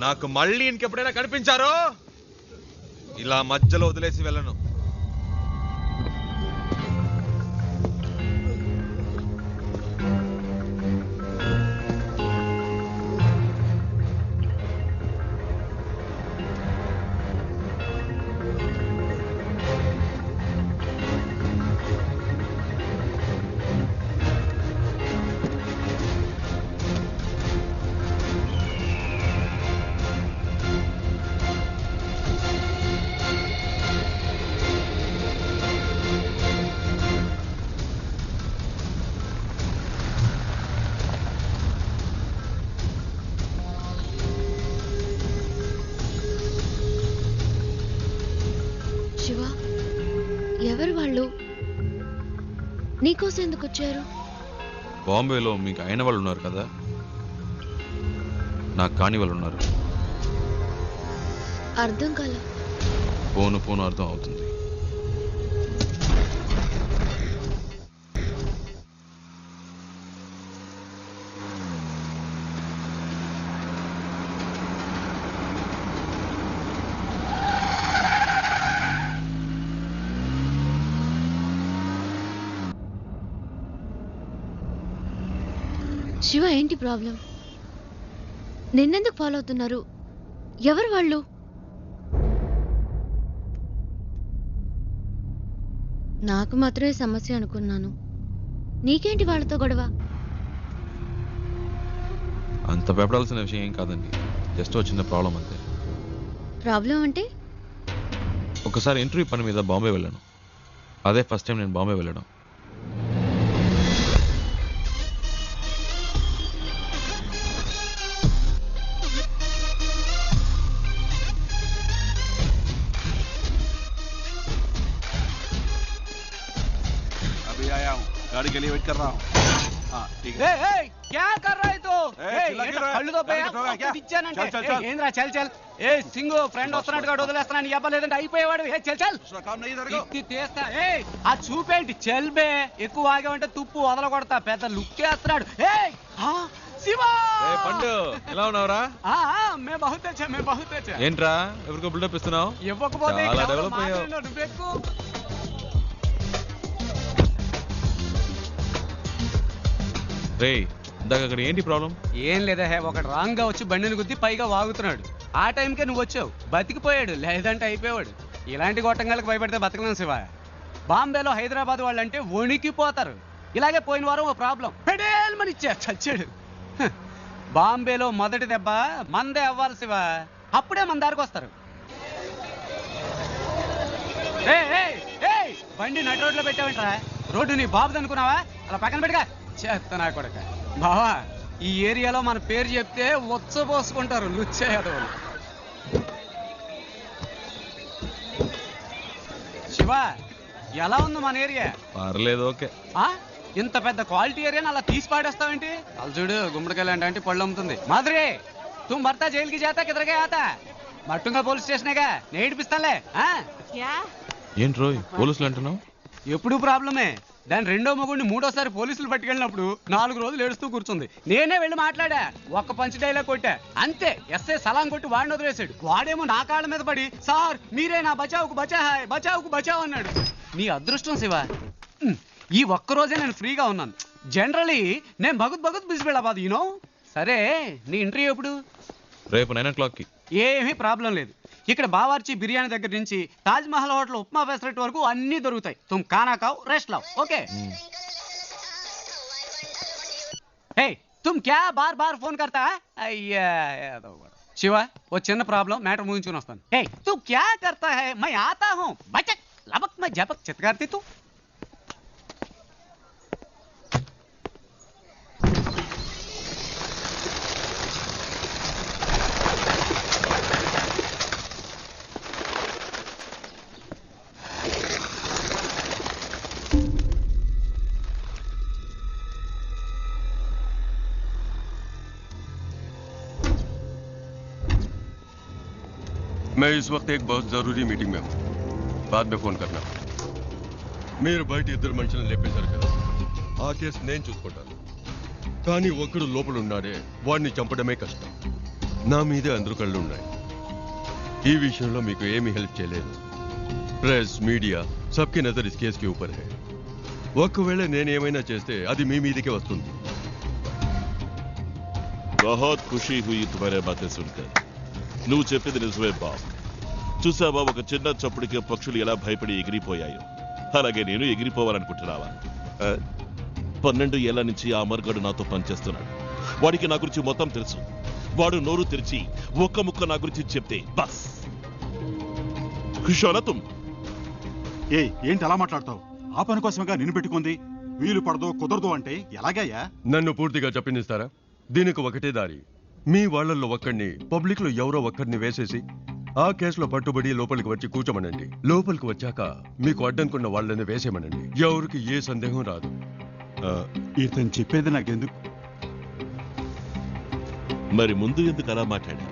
F: నాకు మళ్ళీ ఇంకెప్పుడైనా కనిపించారో ఇలా మధ్యలో వదిలేసి వెళ్ళను.
J: శివ, ఎవరు వాళ్ళు? నీకోసం ఎందుకు వచ్చారు?
F: బాంబేలో మీకు అయిన వాళ్ళు ఉన్నారు కదా, నాకు కాని వాళ్ళు ఉన్నారు.
J: అర్థం కాల.
F: పోను పోను అర్థం అవుతుంది.
J: శివ, ఏంటి ప్రాబ్లం? నిన్నెందుకు ఫాలో అవుతున్నారు? ఎవరు వాళ్ళు? నాకు మాత్రమే సమస్య అనుకున్నాను. నీకేంటి వాళ్ళతో గొడవ?
F: అంత భయపడాల్సిన విషయం ఏం కాదండి, జస్ట్ ఒక చిన్న ప్రాబ్లం అంతే.
J: ప్రాబ్లం అంటే?
F: ఒకసారి ఇంటర్వ్యూ పని మీద బాంబే వెళ్ళాను. అదే ఫస్ట్ టైం నేను బాంబే వెళ్ళడం.
C: आया हूँ, गाड़ी के लिए वेट कर रहा हूँ। हाँ ठीक है।
I: क्या कर रहा है तो?
C: चिल्ला क्यों रहा है?
I: కళ్ళు దొబ్బే,
C: क्या?
I: ఇచ్చానంటే.
C: चल, चल, चल.
I: ఏంద్రా చల్ చల్. ఏ సింగు ఫ్రెండ్ వస్తున్నట్టుగా వదిలేస్తున్నాను. ఇవ్వలేదంటే అయిపోయేవాడు. ఏ చల్ చల్.
C: काम नहीं तेरे को?
I: తిత్తి తీస్తా. ఏ ఆ చూపేంటి చెల్బే, ఎక్కువ ఆగామంటే తుప్పు వదల కొడతా. పెద్ద లుక్ వేస్తున్నాడు. ఏ శివ
F: పండు ఎలా ఉన్నావురా?
I: మే బహుత్ అచ్చా, మే బహుత్ అచ్చా.
F: ఏంట్రా ఎవరికో బిల్డప్ ఇస్తున్నావు?
I: ఇవ్వకపోతే
F: చాలా డెవలప్ అయ్యావు.
I: నువ్వెక్కు.
F: రే ఇందాక అక్కడ ఏంటి ప్రాబ్లం?
I: ఏం లేదా, ఒకటి రాంగ్ గా వచ్చి బండిని గుద్ది పైగా వాగుతున్నాడు. ఆ టైంకే నువ్వు వచ్చావు, బతికిపోయాడు. లేదంటే అయిపోయాడు. ఇలాంటి గొట్టంగాలకు భయపడితే బతకలేం శివ. బాంబేలో హైదరాబాద్ వాళ్ళంటే వణికిపోతారు. ఇలాగే పోయిన వారం ఓ ప్రాబ్లం పెడేల్మని ఇచ్చా చచ్చాడు. బాంబేలో మొదటి దెబ్బ మందే అవ్వాలి శివ, అప్పుడే మన దారికి వస్తారు. బండి నడి రోడ్లో పెట్టావంటరా, రోడ్డు నీ బాబుది అనుకున్నావా? అలా పక్కన పెట్టుగా చేస్తా కొడక. బావా, ఈ ఏరియాలో మన పేరు చెప్తే వచ్చపోసుకుంటారు లుచ్చేయదోళ్ళు. శివ, ఎలా ఉంది మన ఏరియా?
F: పర్లేదు, ఓకే.
I: ఇంత పెద్ద క్వాలిటీ ఏరియాని అలా తీసి పాడేస్తావేంటి? అలా చూడు, గుమ్మడికాయలు అంటే పళ్ళు అమ్ముతుంది. మాధురి, तुम भरता जेल की जाता किधर गया आता? మట్టుంగా పోలీస్ స్టేషనేగా, నేను ఏడిపిస్తానులే.
F: ఏంటి రోయ్ పోలీసులు అంటున్నావు?
I: ఎప్పుడు ప్రాబ్లమే. దాని రెండో మొగుడిని మూడోసారి పోలీసులు పట్టుకెళ్ళినప్పుడు 4 రోజులు ఏడుస్తూ కూర్చుంది. నేనే వెళ్ళి మాట్లాడా, ఒక్క పంచ్ డైలాగ్ కొట్టా అంతే. ఎస్ఐ సలాం కొట్టి వాడిని వదిలేశాడు. వాడేమో నా కాళ్ళ మీద పడి, సార్ మీరే నా బచావుకు బచాహాయ్, బచావుకు బచావ్ అన్నాడు. నీ అదృష్టం శివ, ఈ ఒక్కరోజే నేను ఫ్రీగా ఉన్నాను. జనరలీ నేను భగత్ బిజీ వెళ్ళబాదు, యూనో. సరే, నీ ఇంటర్వ్యూ ఎప్పుడు?
F: రేపు 9 o'clockకి.
I: ఏమీ ప్రాబ్లం లేదు. ఇక్కడ బావార్చి బిర్యానీ దగ్గర నుంచి తాజ్ మహల్ హోటల్ ఉప్మా ఫెసరెట్ వరకు అన్ని దొరుకుతాయి. తుమ్ ఖానా ఖావ్, రెస్ట్ లావ్, ఓకే? హే, తుమ్ క్యా బార్ బార్ ఫోన్ కర్తా? అయ్యా శివ, ఓ చిన్న ప్రాబ్లం, మ్యాటర్ ముగించుకుని వస్తాను. హే, తు క్యా కర్తా హై? మై ఆతా హూ, బచక్ లబక్ మై జపక్ చిత్కార్తి తు.
P: मैं इस वक्त एक बहुत जरूरी मीटिंग में हूँ, बाद में फोन करना. మీరు బయట ఇద్దరు మనుషులను లేపేశారు కదా, ఆ కేసు నేను చూసుకుంటాను. కానీ ఒక్కడు లోపల ఉన్నాడే, వాడిని చంపడమే కష్టం. నా మీదే అందరూ కళ్ళు ఉన్నాయి. ఈ విషయంలో మీకు ఏమీ హెల్ప్ చేయలేదు. Press, media సబ్కి Nazar is case కి ఊపర్ హై. ఒకవేళ నేను ఏమైనా చేస్తే అది మీ మీదకే వస్తుంది.
Q: बहुत खुशी हुई तुम्हारे बातें सुनकर. నువ్వు చెప్పింది నిజమే బాబు. చూసావా, ఒక చిన్న చప్పుడికి పక్షులు ఎలా భయపడి ఎగిరిపోయాయో, అలాగే నేను ఎగిరిపోవాలనుకుంటున్నావా? 12 ఏళ్ల నుంచి ఆ అమర్గడు నాతో పనిచేస్తున్నాడు. వాడికి నా గురించి మొత్తం తెలుసు. వాడు నోరు తెరిచి ఒక్క ముక్క నా గురించి చెప్తే బస్.
R: ఏంటి అలా మాట్లాడతావు? ఆ పని కోసంగా నిన్ను పెట్టుకుంది. వీలు పడదో కుదరదు అంటే ఎలాగయ్యా?
P: నన్ను పూర్తిగా చెప్పనిస్తారా? దీనికి ఒకటే దారి. మీ వాళ్ళల్లో ఒక్కడిని, పబ్లిక్ లో ఎవరో ఒక్కడిని వేసేసి ఆ కేసులో పట్టుబడి లోపలికి వచ్చి కూర్చోమనండి. లోపలికి వచ్చాక మీకు అడ్డనుకున్న వాళ్ళని వేసేమనండి. ఎవరికి ఏ సందేహం రాదు.
R: ఇతను చెప్పేది నాకెందుకు?
Q: మరి ముందు ఎందుకు అలా మాట్లాడా?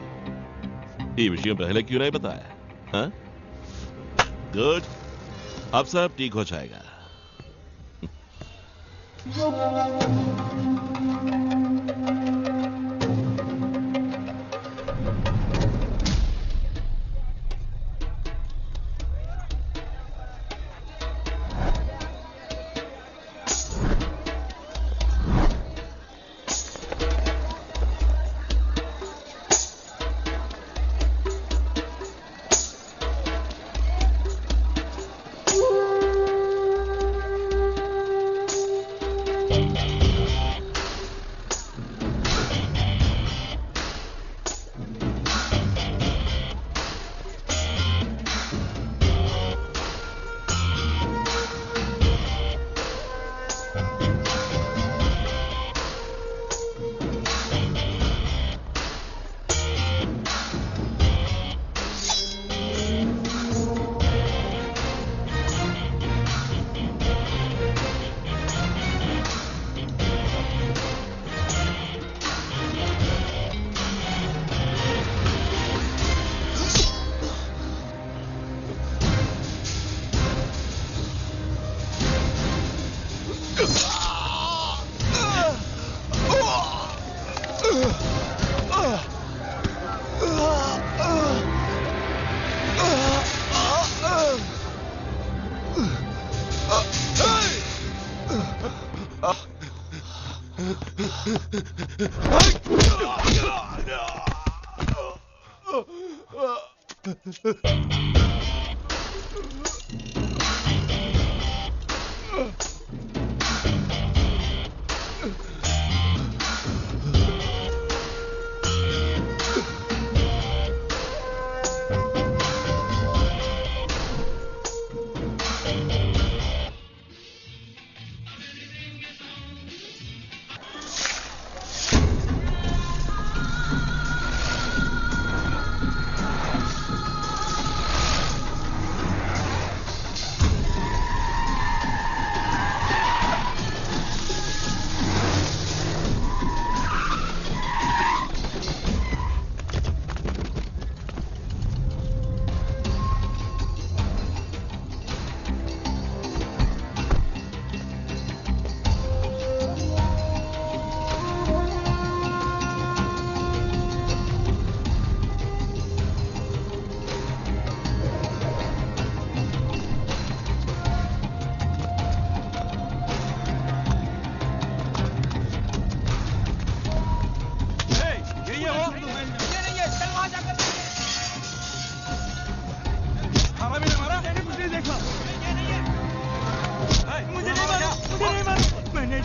Q: ఈ విషయం పहले क्यों नहीं बताया? गुड, अब सब ठीक हो जाएगा.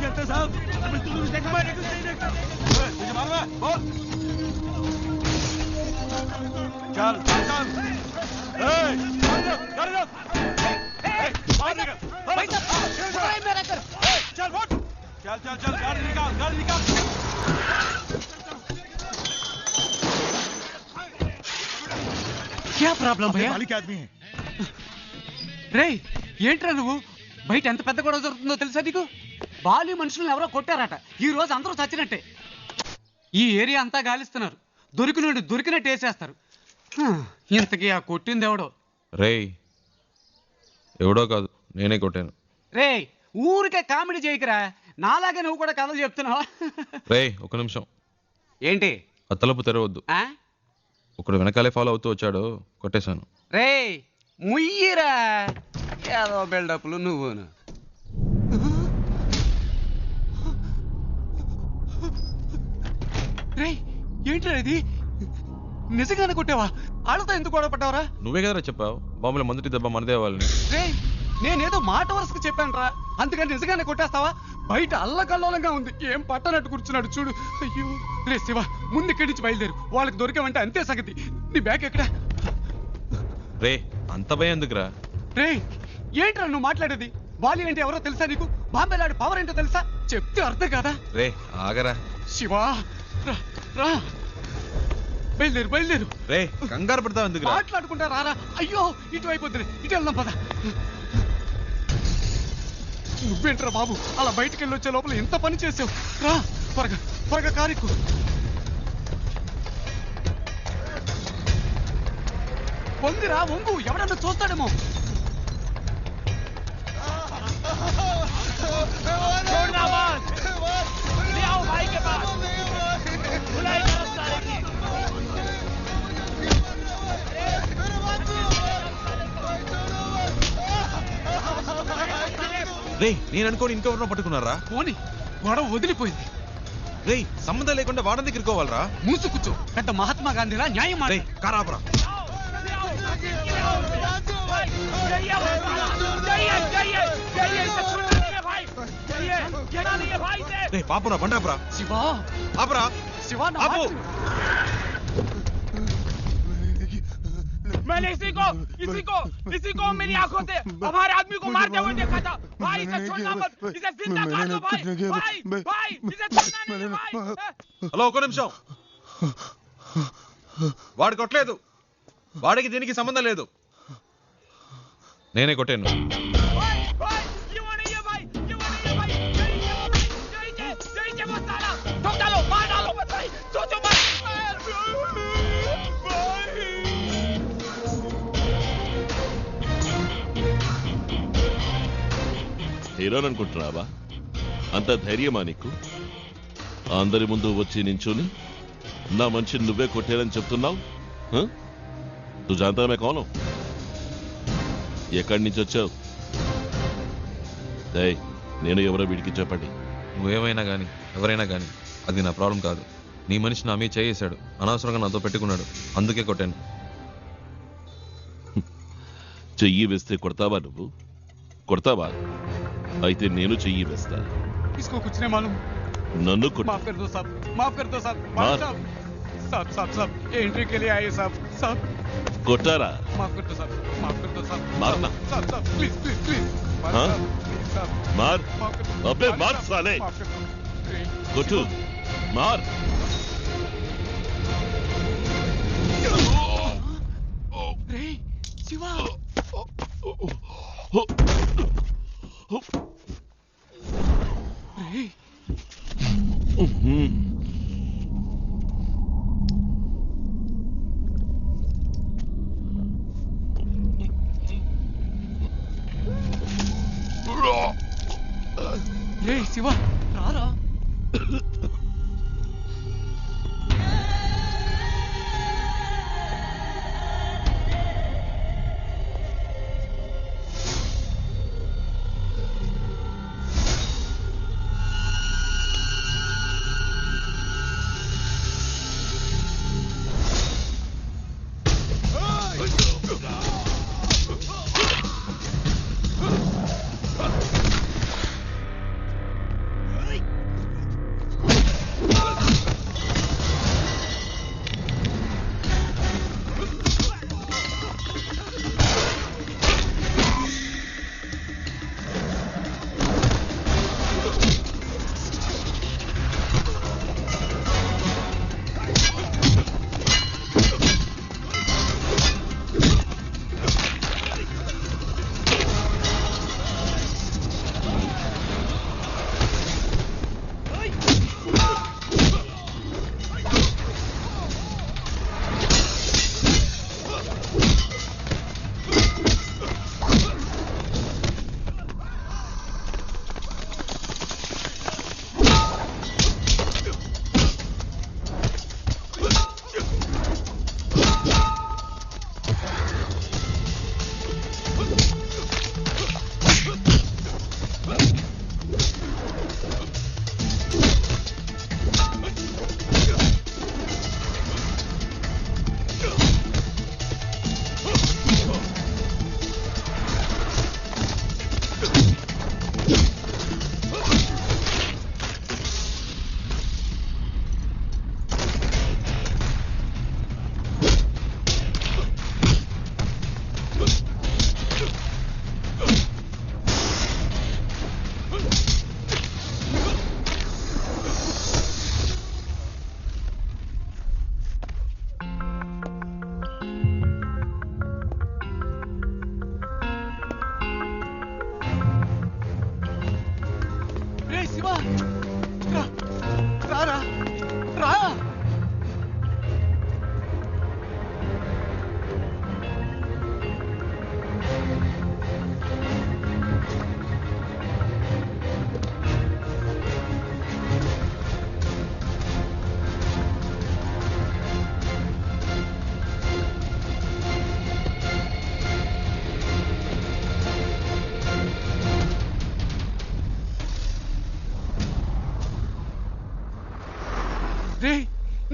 O: खेलते साहब हमें तुम देखा मैं नहीं देखता मुझे मालूम है बोल चल चल गाड़ी रोक बाहर निकल भाई साहब मेरा कर चल वोट चल चल चल गाड़ी निकाल
I: क्या प्रॉब्लम भैया
O: मालिक आदमी है
I: రే ఏంట్రా నువ్వు బయట ఎంత పెద్ద గొడవ జరుగుతుందో తెలుసా నీకు బాలి మనుషులను ఎవరో కొట్టారట ఈ రోజు అందరూ చచ్చినట్టే ఈ ఏరియా అంతా గాలిస్తున్నారు దొరికినట్టు వేసేస్తారు ఇంతకీ ఆ కొట్టింది ఎవడో
F: రేయ్ ఎవడో కాదు నేనే కొట్టాను.
I: రే ఊరికే కామెడీ చేయకురా నాలాగే నువ్వు కూడా కథలు చెప్తున్నావా
F: రేయ్ ఒక నిమిషం
I: ఏంటి
F: ఆ తలుపు తెరవద్దు. ఒకడు వెనకాలే ఫాలో అవుతూ వచ్చాడు కొట్టేశాను.
I: రే ముయ్యిరా ఏదో బిల్డప్లు నువ్వును రే ఏంట్రా ఇది నిజంగానే కొట్టావా వాళ్ళతో ఎందుకు గొడవ పడ్డావరా?
F: నువ్వే కదరా చెప్పావు బాంబులో మొదటి దెబ్బ మనదే వాళ్ళని.
I: రే నేనేదో మాట వరుసకు చెప్పాను రా అందుకని నిజంగానే కొట్టేస్తావా? బయట అల్లకల్లోలంగా ఉంది ఏం పట్టనట్టు కూర్చున్నాడు చూడు. అయ్యో రే శివ ముందు ఇక్కడి నుంచి బయలుదేరు వాళ్ళకి దొరికామంటే అంతే సంగతి. నీ బ్యాగ్ ఎక్కడా?
F: రే అంత భయం ఎందుకురా?
I: రే ఏంట్రా నువ్వు మాట్లాడేది? బాలి అంటే ఎవరో తెలుసా నీకు? బాంబేలాడు పవర్ ఏంటో తెలుసా? చెప్తే అర్థం కాదా?
F: రే ఆగరా
I: శివా రా రా బయలుదేరు.
F: రే కంగారు పడతావు ఎందుకు?
I: మాట్లాడుకుంటా రారా. అయ్యో ఇటువైపు వద్దులే ఇటు వెళ్దాం పద. నువ్వేంట్రా బాబు అలా బయటికి వెళ్ళి వచ్చే లోపల ఎంత పని చేసావు? రా త్వరగా కారెక్కు. పొందిరా వంగు ఎవడన్నా చూస్తాడేమో.
F: రే నేను అనుకోని ఇంకెవరినో పట్టుకున్నారా?
I: పోనీ గొడవ వదిలిపోయింది.
F: రే సంబంధం లేకుండా వాడని దగ్గరికి పోవాలరా?
I: మూసు కూర్చో పెద్ద మహాత్మా గాంధీలా న్యాయం మాట.
F: కారాపరా రే పాపురా బండాపురా.
I: శివా
F: ఆపరా
I: శివా
F: ఆపు.
O: मैंने इसी को मेरी आंखों से हमारे आदमी को मारते हुए देखा था। भाई इसे छोड़ना मत, इसे जिंदा काट दो भाई। भाई इसे छोड़ना नहीं भाई।
F: హలో ఒక నిమిషం. వాడు కొట్టలేదు. వాడికి దీనికి సంబంధం లేదు. నేనే కొట్టాను.
Q: హీరోని అనుకుంటున్నావా? అంత ధైర్యమా నీకు? అందరి ముందు వచ్చి నించుని నా మనిషిని నువ్వే కొట్టారని చెప్తున్నావు? తు జాంతా మే కౌన్ హూ? ఎక్కడి నుంచి వచ్చావు? నేను ఎవరో వీడికి చెప్పండి.
F: నువ్వేమైనా కానీ ఎవరైనా కానీ అది నా ప్రాబ్లం కాదు. నీ మనిషి నా మీద చేయేశాడు. అనవసరంగా నాతో పెట్టుకున్నాడు. అందుకే కొట్టాను.
Q: చెయ్యి వేస్తే కొడతావా నువ్వు? కొడతావా? అయితే నేను చెయ్యి వేస్తా.
I: इसको कुछ नहीं मालूम.
Q: नन्नू को
I: माफ कर दो साहब.
Q: मार.
I: साहब एंट्री के लिए आए साहब.
Q: कोटारा
I: माफ कर दो साहब.
Q: मारना.
I: साहब प्लीज.
Q: हाँ? मार. अबे मार साले. कोटू मार.
I: रे शिवा రే రే శివ రారా.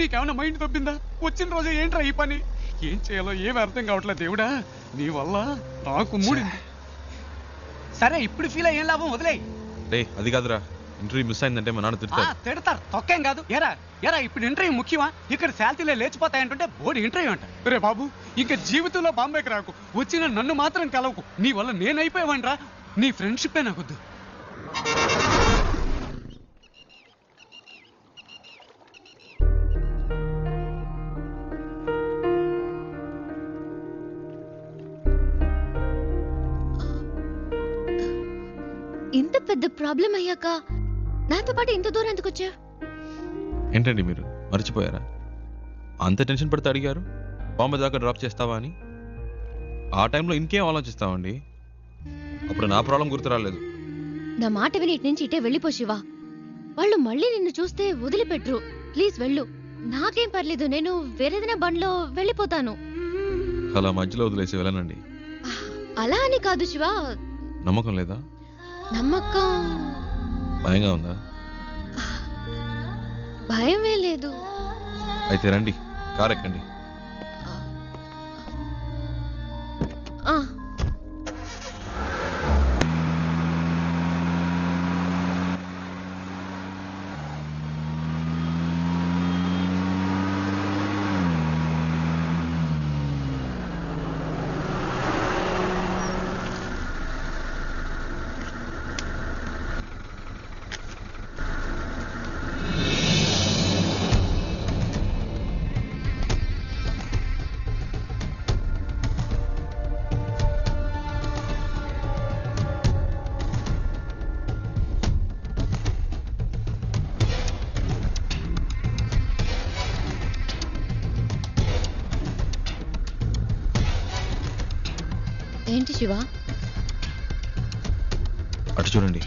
I: నీకేమన్నా మైండ్ తప్పిందా? వచ్చిన రోజు ఏంట్రా ఈ పని? ఏం చేయాలో ఏమి అర్థం కావట్లేదు దేవుడా, నీ వల్ల నాకు మూడింది. సరే ఇప్పుడు ఫీల్ అయ్యేం లాభం, వదిలేయ్.
F: రే అది కాదురా, ఇంటర్వ్యూ మిస్ అయిందంటే మా నాన్న తిడతారు.
I: తిడతారు, తొక్కేం కాదు. ఎరా ఇప్పుడు ఇంటర్వ్యూ ముఖ్యమా? ఇక్కడ శాలరీలే లేచిపోతాయంటుంటే బోర్డు ఇంటర్వ్యూ అంట. రే బాబు, ఇంకా జీవితంలో బాంబేకి రాకు, వచ్చిన నన్ను మాత్రం కలవకు. నీ వల్ల నేనైపోయావనరా, నీ ఫ్రెండ్షిప్పే నాకొద్దు.
J: ఇంత పెద్ద ప్రాబ్లం అయ్యాక నాతో పాటు ఇంత దూరం ఎందుకు వచ్చా?
F: ఏంటండి మీరు మర్చిపోయారా? అంత టెన్షన్ పడితే అడిగారు బాంబే దాకా డ్రాప్ చేస్తావా అని. ఆ టైంలో ఇంకేం ఆలోచిస్తామండి, అప్పుడు నా ప్రాబ్లం గుర్తు రాలేదు.
J: నా మాట విని ఇటు నుంచి ఇటే వెళ్ళిపో శివ. వాళ్ళు మళ్ళీ నిన్ను చూస్తే వదిలిపెట్టరు. ప్లీజ్ వెళ్ళు. నాకేం పర్లేదు, నేను వేరేదైనా బండ్లో వెళ్ళిపోతాను.
F: అలా మధ్యలో వదిలేసి వెళ్ళనండి.
J: అలా అని కాదు శివ.
F: నమ్మకం లేదా?
J: నమ్మకం.
F: భయంగా ఉందా?
J: భయమే లేదు.
F: అయితే రండి, కార్ ఎక్కండి.
J: ఏంటి శివ?
F: అటు చూడండి.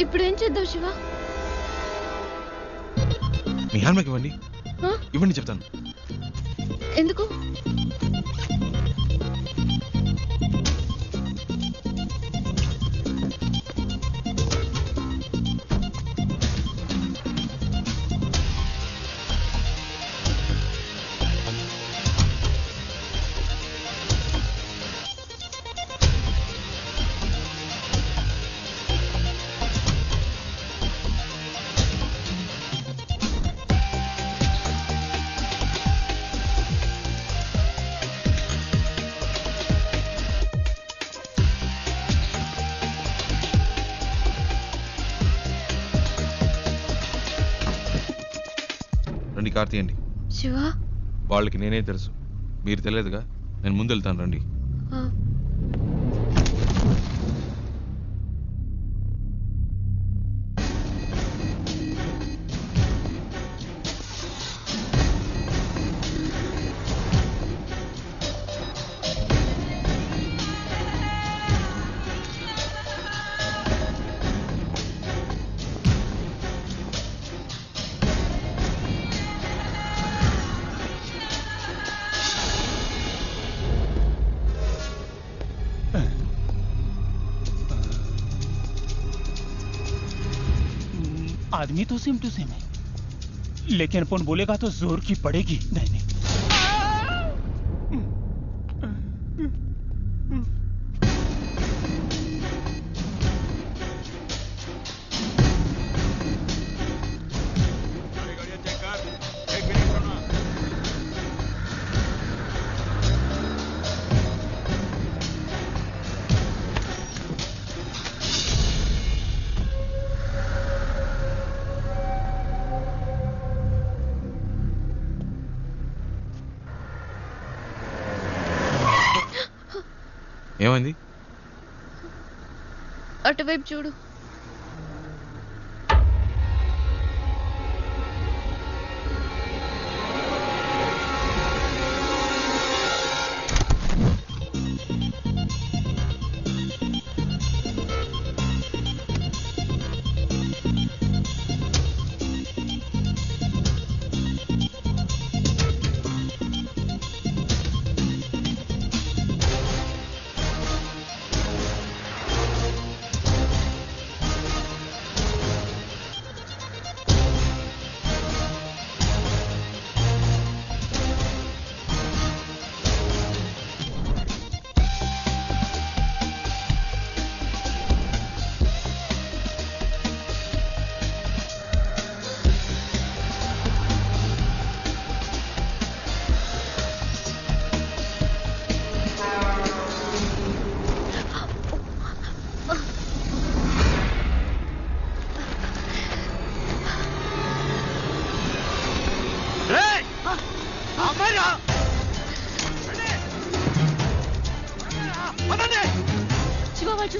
J: ఇప్పుడు ఏం చేద్దాం శివ?
F: మీ హ్యాండ్బ్యాగ్ ఇవ్వండి. ఇవ్వండి చెప్తాను.
J: ఎందుకు?
F: కార్ తీయండి.
J: శివ,
F: వాళ్ళకి నేనే తెలుసు, మీరు తెలియదుగా. నేను ముందు వెళ్తాను, రండి.
O: आदमी तो सेम टू सेम है, लेकिन अपन बोलेगा तो जोर की पड़ेगी। नहीं
F: ఏమైంది?
J: అటువైపు చూడు.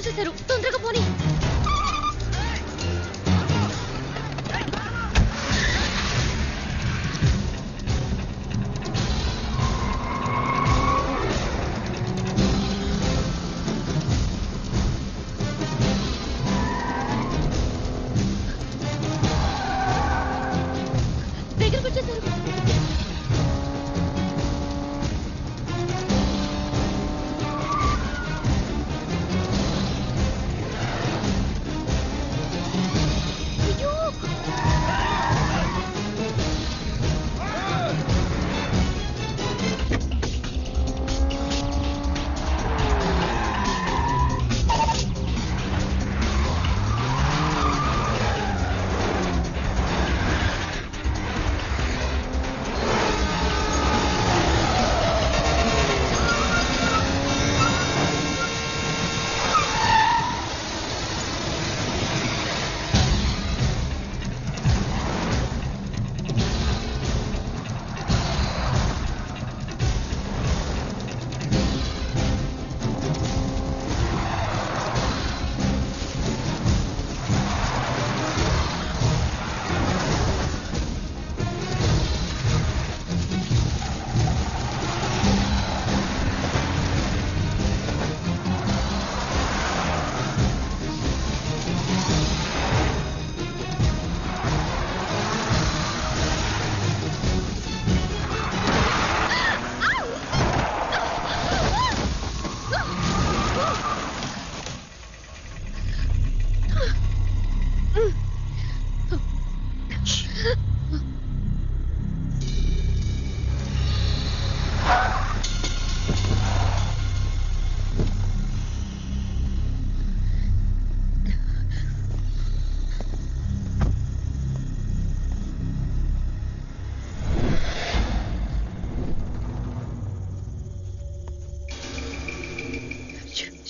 J: వచ్చేసారు, తొందరగా పోనీ. దగ్గరకు వచ్చేసారు.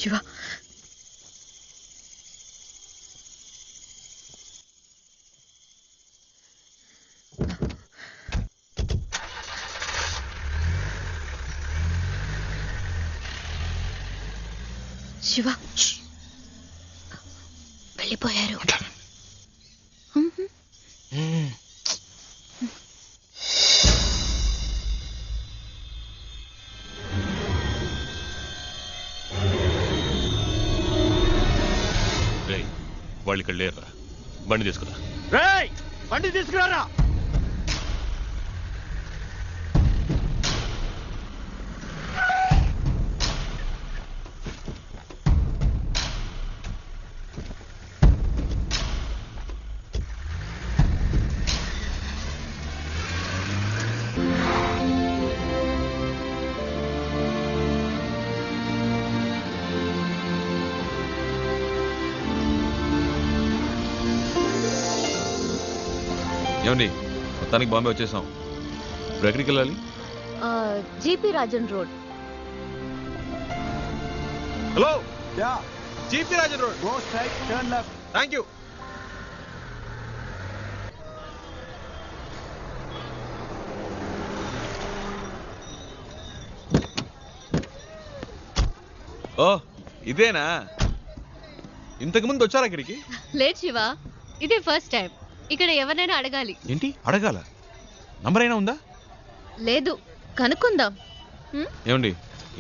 J: శివ, శివ వెళ్ళిపోయారు.
K: వాళ్ళు ఇక్కడ లేరురా. బండి తీసుకురా.
C: రేయ్, బండి తీసుకురారా.
F: ఏమండి, మొత్తానికి బాంబే వచ్చేసాం. ఇప్పుడు ఎక్కడికి వెళ్ళాలి?
J: GP Rajan road.
F: Hello, GP Rajan road.
I: Go straight, turn left.
F: Thank you. ఓ, ఇదేనా? ఇంతకు ముందు వచ్చారా ఇక్కడికి?
J: లేదు శివ, ఇదే ఫస్ట్ టైం. ఇక్కడ ఎవరినైనా అడగాలి.
F: ఏంటి అడగాల? నంబర్ అయినా ఉందా?
J: లేదు, కనుక్కుందాం.
F: ఏమండి,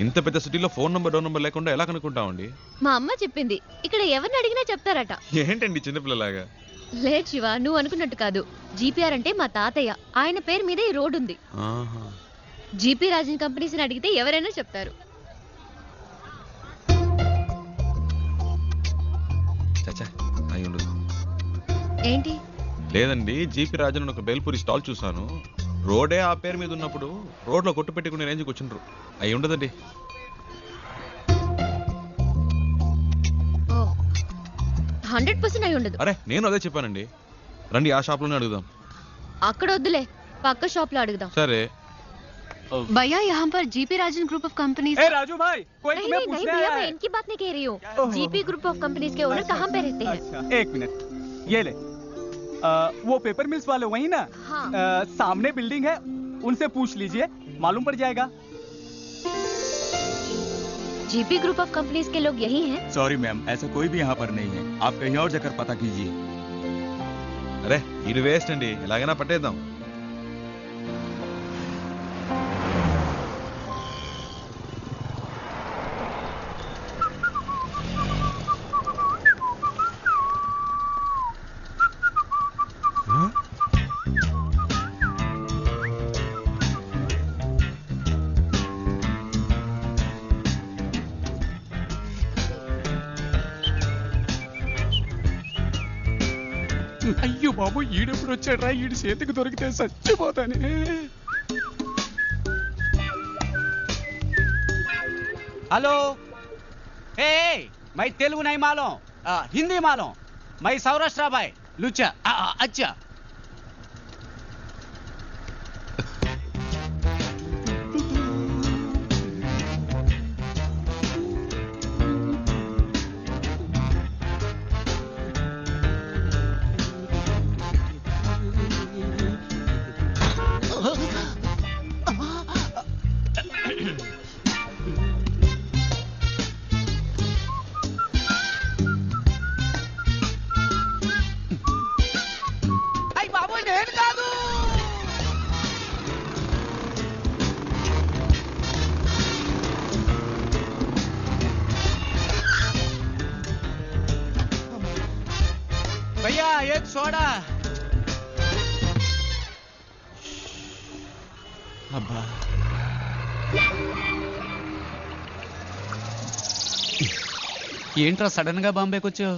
F: ఇంత పెద్ద సిటీలో ఫోన్ నంబర్ డోర్ నంబర్ లేకుండా ఎలా కనుక్కుంటామండి?
J: మా అమ్మ చెప్పింది, ఇక్కడ ఎవరిని అడిగినా చెప్తారట.
F: ఏంటండి చిన్నపిల్లలాగా?
J: లేదు శివ, నువ్వు అనుకున్నట్టు కాదు. జీపీఆర్ అంటే మా తాతయ్య, ఆయన పేరు మీద ఈ రోడ్ ఉంది. జీపీ రాజన్ కంపెనీస్ అడిగితే ఎవరైనా చెప్తారు.
F: చచ్చా, అయి ఉండదు.
J: ఏంటి?
F: లేదండి, జీపీ రాజన్ ఒక బేల్పూరి స్టాల్ చూసాను. రోడే ఆ పేరు మీద ఉన్నప్పుడు రోడ్లో కొట్టు పెట్టుకునే రేంజ్కి వచ్చిండ్రు. అయి ఉండదండి.
J: 100% అయి ఉండదు.
F: అరే, నేను అదే చెప్పానండి. రండి, ఆ షాప్ లోనే అడుగుదాం.
J: అక్కడ వద్దులే, పక్క షాప్ లో అడుగుదాం.
F: సరే.
J: भैया यहाँ पर GP Rajan group of companies.
I: ए राजू भाई, कोई तुम्हें पूछने
J: भैया,
I: आया
J: मैं
I: है।
J: इनकी बात नहीं कह रही हूँ। जीपी ग्रुप ऑफ कंपनीज के ओनर कहाँ पे रहते हैं?
I: अच्छा, एक मिनट, ये ले। वो पेपर मिल्स वाले वही ना?
J: हाँ।
I: सामने बिल्डिंग है, उनसे पूछ लीजिए, मालूम पड़ जाएगा।
J: जीपी ग्रुप ऑफ कंपनीज के लोग यही हैं?
L: सॉरी मैम, ऐसा कोई भी यहाँ पर नहीं है। आप कहीं और जाकर पता कीजिए।
F: అరే ఇది వేస్ట్ అండి, ఎలాగైనా పట్టేద్దాం.
I: అయ్యో బాబు, ఈడెప్పుడు వచ్చాడ్రా? ఈడు చేతికి దొరికితే చచ్చిపోతానే. हेलो, ए मैं तेलुगु नहीं मालूम, हिंदी मालूम, मैं सौराष्ट्र भाई लुच्चा। अच्छा भैया एक सोडा। అబ్బా, ఏంట్రా సడన్ గా బాంబేకి వచ్చావు?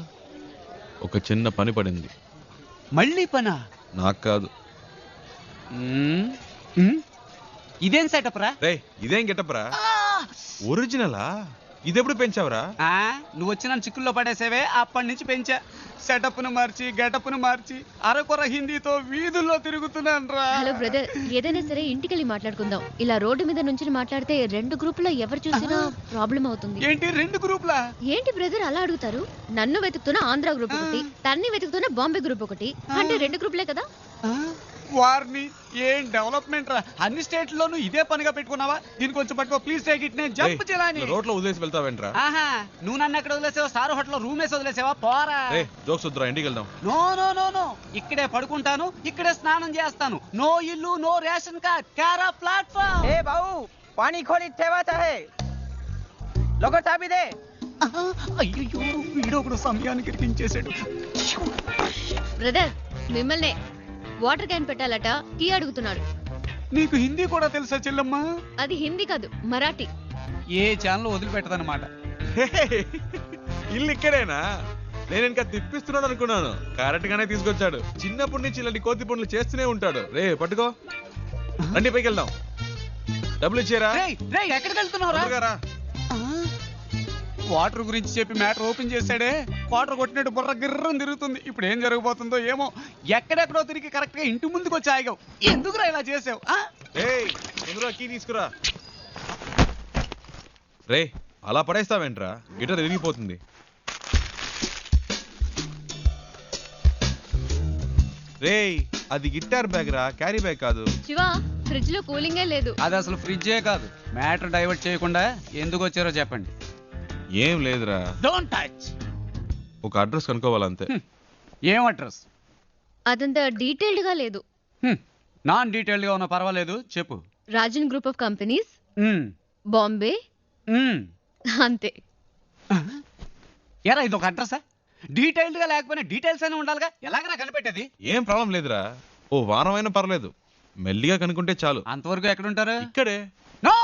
F: ఒక చిన్న పని పడింది.
I: మళ్ళీ పనా?
F: నాకు కాదు.
I: ఇదేం సెటప్ రా?
F: రే ఇదేం గెటప్ రా? ఒరిజినలా? ఇదెప్పుడు పెంచావురా?
I: నువ్వు వచ్చి నన్ను చిక్కుల్లో పడేసేవే, అప్పటి నుంచి పెంచా. సెటప్ ను మార్చి గెటప్ ను మార్చి అరకొర హిందీతో వీధుల్లో తిరుగుతున్నాను రా.
J: హలో బ్రదర్, ఏదైనా సరే ఇంటికెళ్ళి మాట్లాడుకుందాం. ఇలా రోడ్డు మీద నుంచి మాట్లాడితే రెండు గ్రూపులో ఎవరు చూసినా ప్రాబ్లం అవుతుంది.
I: ఏంటి రెండు గ్రూపులా?
J: ఏంటి బ్రదర్ అలా అడుగుతారు? నన్ను వెతుకుతున్న ఆంధ్ర గ్రూప్ ఒకటి, తన్ని వెతుకుతున్న బాంబే గ్రూప్ ఒకటి, అంటే రెండు గ్రూపులే కదా.
I: వారిని ఏం డెవలప్మెంట్ రా? అన్ని స్టేట్ లోనూ ఇదే పనిగా పెట్టుకున్నావా? దీని కొంచెం పట్టుకో ప్లీజ్, టేక్ ఇట్. నేను జంప్ చేయాలని
F: రోడ్లో వదిలేసి వెళ్తావేంట్రా?
I: ఆహా, నువ్వు నన్ను ఎక్కడ వదిలేసావా? స్టార్ హోటల్ లో రూమ్ వేసి వదిలేసావా? పోరా.
F: జోక్స్ వద్దురా, ఇంటికి వెళ్దాం.
I: నో నో నో నో, ఇక్కడే పడుకుంటాను, ఇక్కడే స్నానం చేస్తాను. నో ఇల్లు, నో రేషన్ కార్డ్, కారా ప్లాట్ఫామ్.
S: ఏ బాబు, పానీ ఖోలి తేవాతా హై, లోగో చాబీ దే.
I: అయ్యో, వీడో కూడా సమయానికి ఇరికించేశాడు.
J: బ్రదర్ మిమ్మల్ని వాటర్ క్యాన్ పెట్టాలట, టీ అడుగుతున్నాడు.
I: నీకు హిందీ కూడా తెలుసా చెల్లమ్మా?
J: అది హిందీ కాదు, మరాఠీ.
I: ఏ ఛానల్ వదిలిపెట్టదన్నమాట.
F: ఇల్లు ఇక్కడేనా? నేను ఇంకా తిప్పిస్తున్నాడు అనుకున్నాను. కరెక్ట్ గానే తీసుకొచ్చాడు. చిన్నప్పటి నుంచి ఇలాంటి కోతి పనులు చేస్తూనే ఉంటాడు. రే పట్టుకో, రండి పైకి వెళ్దాం. డబ్బులు ఇచ్చారా?
I: ఎక్కడికి వెళ్తున్నావురా? వాటర్ గురించి చెప్పి మ్యాటర్ ఓపెన్ చేశాడే, వాటర్ కొట్టినట్టు బుర్ర గిర్రం తిరుగుతుంది. ఇప్పుడు ఏం జరగబోతుందో ఏమో. ఎక్కడెక్కడో తిరిగి కరెక్ట్ గా ఇంటి ముందుకు వచ్చి ఆగావు. ఎందుకురా ఇలా చేసావు?
F: కీ తీసుకురా. రే అలా పడేస్తావేంట్రా? గిటార్ ఎరిగిపోతుంది. రే అది గిటార్ బ్యాగ్ రా, క్యారీ బ్యాగ్ కాదు.
J: శివా, ఫ్రిడ్జ్ లో కూలింగే లేదు.
I: అది అసలు ఫ్రిడ్జే కాదు. మ్యాటర్ డైవర్ట్ చేయకుండా ఎందుకు వచ్చారో చెప్పండి.
F: ఏం లేదురా,
I: డోంట్ టచ్.
F: ఒక అడ్రస్ కనుక్కోవాలంతే.
I: ఏం అడ్రస్?
J: అదంతా డీటెయిల్డ్ గా లేదు.
I: నాన్ డీటెయిల్డ్ గా ఉన్నా పర్వాలేదు, చెప్పు.
J: Rajan group of companies, Bombay, అంతే.
I: ఎరా ఇది ఒక అడ్రసా? డీటెయిల్డ్ గా లేకపోయినా డీటెయిల్స్ అని ఉండాలిగా. ఎలాగరా కనిపెట్టేది?
F: ఏం ప్రాబ్లం లేదురా, ఓ వారం అయినా పర్లేదు, మెల్లిగా కనుక్కుంటే చాలు.
I: అంతవరకు ఎక్కడుంటారు?
F: ఇక్కడే.
I: నో,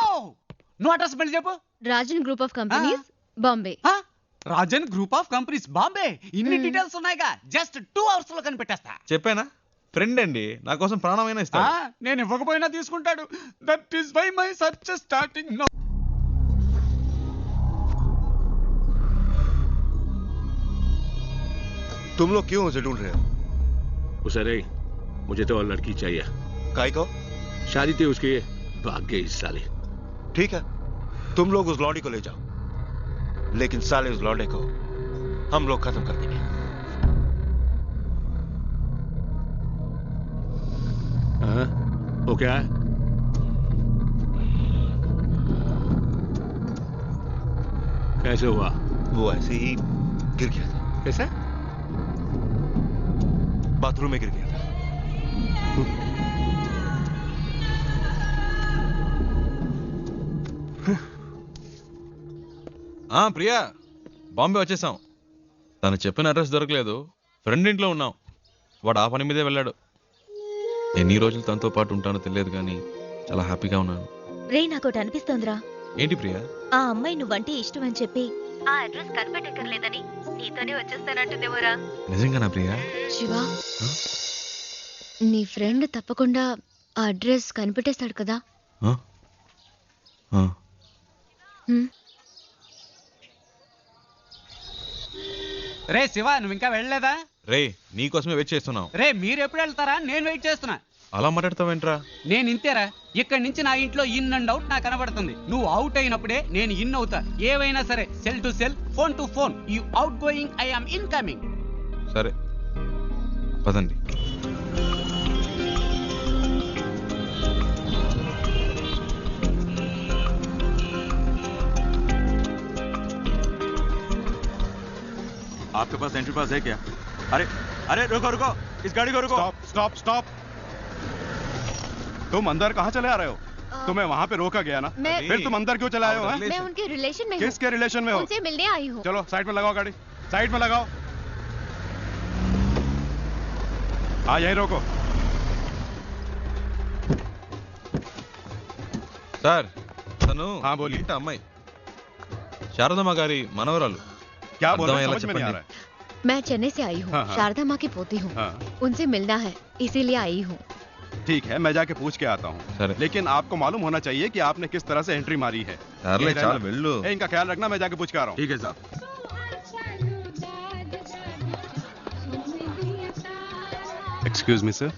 I: నువ్వు అడ్రస్ మళ్ళీ చెప్పు.
J: Rajan group of companies, Bombay.
I: Rajan group of companies, Bombay. ఇన్ని డీటెయిల్స్ ఉన్నాయిగా, జస్ట్ 2 hours లో కనిపెట్టేస్తా.
F: చెప్పానా? ఫ్రెండ్ అండి, నా కోసం ప్రాణమైనా ఇస్తా.
I: నేను ఇవ్వకపోయినా తీసుకుంటాడు. That is why my search starting now.
G: तुम लोग क्यों उसे ढूंढ रहे हो?
T: उसे नहीं, मुझे तो और लड़की चाहिए।
G: काय को?
T: शादी थी उसकी, भाग गई इस साले।
G: ठीक है, तुम लोग उस लौंडी को ले जाओ, लेकिन साले उस लौंडे को हम लोग खत्म कर देंगे।
T: हाँ, वो क्या है? कैसे हुआ?
D: वो ऐसे ही गिर गया था।
T: कैसे?
D: बाथरूम में गिर गया था।
F: ప్రియా బాంబే వచ్చేసాం. తను చెప్పిన అడ్రస్ దొరకలేదు, ఫ్రెండ్ ఇంట్లో ఉన్నాం. వాడు ఆ పని మీదే వెళ్ళాడు. ఎన్ని రోజులు తనతో పాటు ఉంటానో తెలియదు కానీ చాలా హ్యాపీగా ఉన్నాను.
B: రే నాకోటి అనిపిస్తోందిరా.
F: ఏంటి ప్రియా?
B: ఆ అమ్మాయి నువ్వంటే ఇష్టం అని చెప్పి ఆ అడ్రస్ కనిపెట్టక్కర్లేదని నీతోనే వచ్చేస్తానంటుందేమోరా.
F: నిజంగానా ప్రియా?
J: శివ, నీ ఫ్రెండ్ తప్పకుండా ఆ అడ్రస్ కనిపెట్టేస్తాడు కదా?
I: రే శివ, నువ్వు ఇంకా వెళ్ళలేదా?
F: రే నీకోసమే వెయిట్ చేస్తున్నావు.
I: రే మీరు ఎప్పుడు వెళ్తారా? నేను వెయిట్ చేస్తున్నా.
F: అలా మాట్లాడతావేంట్రా?
I: నేను ఇంతేరా. ఇక్కడి నుంచి నా ఇంట్లో ఇన్ అండ్ అవుట్ నాకు కనబడుతుంది. నువ్వు అవుట్ అయినప్పుడే నేను ఇన్ అవుతా. ఏవైనా సరే, cell to cell, phone to phone. You out going, I am incoming.
F: సరే పదండి.
L: आपके पास एंट्री पास है क्या? अरे अरे रुको रुको, इस गाड़ी को रुको।
R: Stop stop stop. तुम अंदर कहाँ चले आ रहे हो? तुम्हें वहाँ पे रोका गया ना, फिर तुम अंदर क्यों चले आए हो?
J: मैं उनके रिलेशन में हूँ।
R: किसके रिलेशन में हो?
J: उनसे मिलने आई हूँ।
R: चलो साइड में लगाओ गाड़ी, साइड में लगाओ। हाँ यही रोको।
F: సార్ తను ఏంట అమ్మాయి శారదమ్మ గారి మనవరాలు.
R: क्या बोल रहे हो? समझ में नहीं आ रहा है।
J: मैं चेन्नई से आई हूँ।
R: हाँ, हाँ।
J: शारदा माँ की पोती हूँ।
R: हाँ।
J: उनसे मिलना है, इसीलिए आई हूँ।
R: ठीक है, मैं जाके पूछ के आता हूँ। लेकिन आपको मालूम होना चाहिए कि आपने किस तरह से एंट्री मारी है।
F: अरे चाल वेल्लू।
R: इनका ख्याल रखना, मैं जाके पूछ के आ रहा हूँ।
L: ठीक है साहब।
R: Excuse me sir.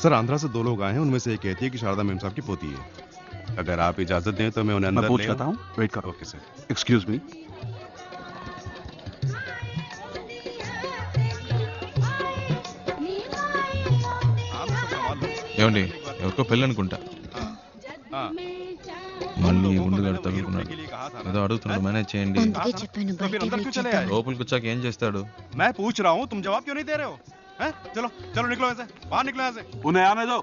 R: Sir Andhra से 2 लोग आए हैं, उनमें से एक कहती है कि शारदा मेम साहब की पोती है। अगर आप इजाजत दें तो मैं उन्हें अंदर
L: पूछ
R: ले
L: लेता हूँ,
R: वेट करो। Okay sir. Excuse me.
F: ఏమండి ఎవరికో పెళ్ళి అనుకుంటా. మళ్ళీ ముందుగా తగులుకున్నాడు. ఏదో అడుగుతున్నాడు, మేనేజ్ చేయండి.
J: అందుకే చెప్పాను బయటికి వెయిట్ చేద్దాం.
F: లోపలికి వచ్చాక ఏం చేస్తాడు?
R: मैं पूछ रहा हूँ, तुम जवाब क्यों नहीं दे रहे हो? हैं? चलो चलो निकलो ऐसे, बाहर निकलो ऐसे।
L: उन्हें आने दो।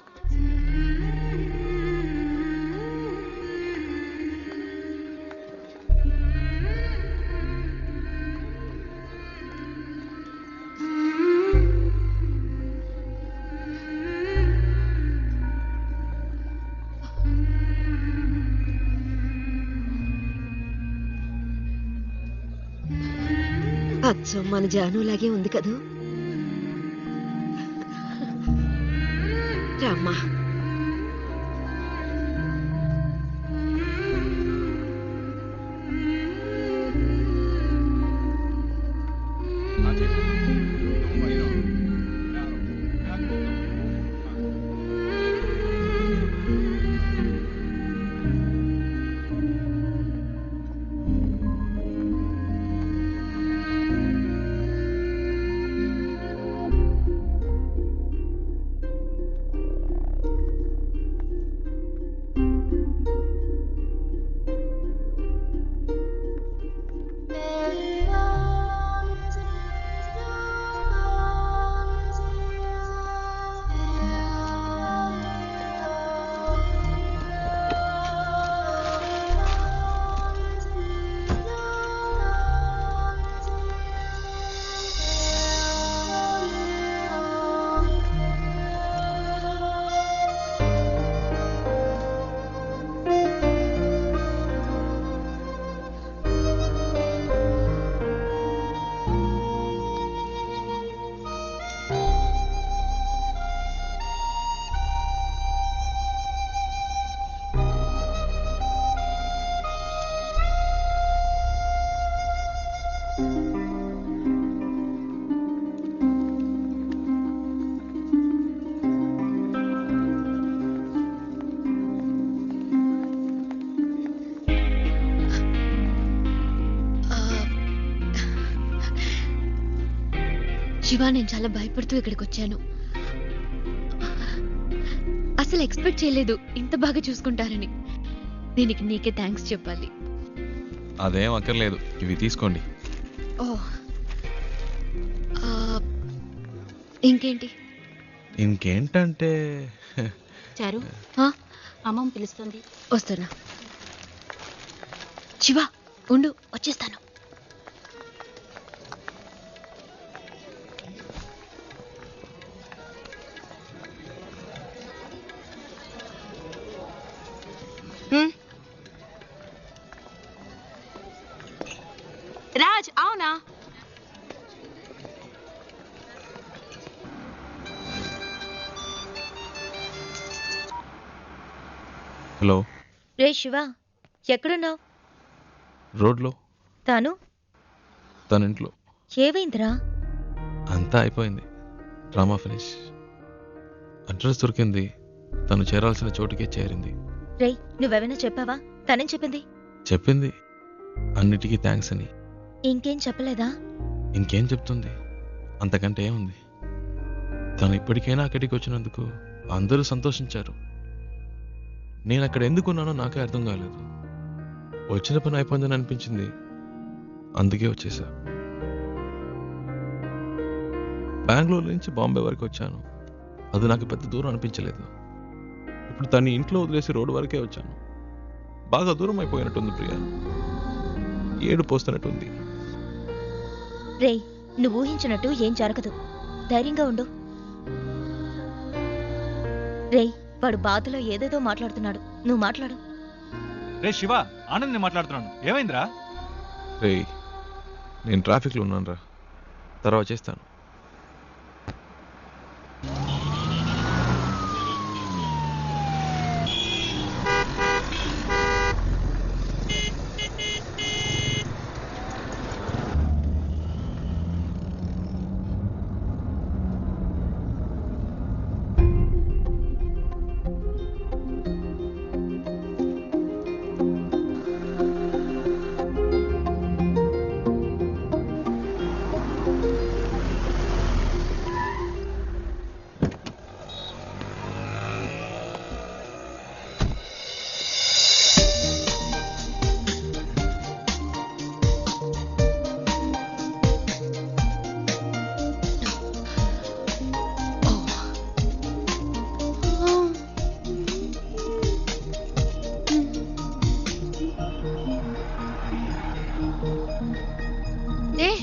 U: అచ్చం మన జానులాగే ఉంది కదూ. రామ్మా.
J: శివ, నేను చాలా భయపడుతూ ఇక్కడికి వచ్చాను. అసలు ఎక్స్పెక్ట్ చేయలేదు ఇంత బాగా చూసుకుంటారని. దీనికి నీకే థ్యాంక్స్ చెప్పాలి.
F: అదేం అక్కర్లేదు, ఇవి తీసుకోండి.
J: ఓ ఇంకేంటి?
F: ఇంకేంటంటే
H: చారు అమ్మమ్మ పిలుస్తుంది.
J: వస్తున్నా. శివ ఉండు, వచ్చేస్తాను.
H: రాజ్ అవునా?
F: హలో.
B: రే శివ, ఎక్కడున్నావు?
F: రోడ్లో.
B: తాను
F: తన ఇంట్లో.
B: ఏవైందిరా?
F: అంతా అయిపోయింది, డ్రామా ఫినిష్. అడ్రస్ దొరికింది, తను చేరాల్సిన చోటుకే చేరింది.
B: రే నువ్వేమైనా చెప్పావా? తనేం చెప్పింది?
F: చెప్పింది అన్నిటికీ థ్యాంక్స్ అని.
B: ఇంకేం చెప్పలేదా?
F: ఇంకేం చెప్తుంది, అంతకంటే ఏముంది. తను ఇప్పటికైనా అక్కడికి వచ్చినందుకు అందరూ సంతోషించారు. నేను అక్కడ ఎందుకున్నానో నాకే అర్థం కాలేదు. వచ్చిన పని అయిపోయిందని అనిపించింది, అందుకే వచ్చేసా. బెంగళూరు నుంచి బాంబే వరకు వచ్చాను, అది నాకు పెద్ద దూరం అనిపించలేదు. ఇప్పుడు తన్ని ఇంట్లో వదిలేసి రోడ్డు వరకే వచ్చాను. బాగా దూరం అయిపోయినట్టుంది ప్రియా, ఏడు పోస్తున్నట్టుంది.
B: రే నువ్వు ఊహించినట్టు ఏం జరగదు, ధైర్యంగా ఉండు. రే వాడు బాధలో ఏదేదో మాట్లాడుతున్నాడు, నువ్వు మాట్లాడు.
D: రే శివ, ఆనంద్ మాట్లాడుతున్నాను, ఏమైందిరా?
F: రే నేను ట్రాఫిక్లో ఉన్నాను రా, తర్వాత చేస్తాను.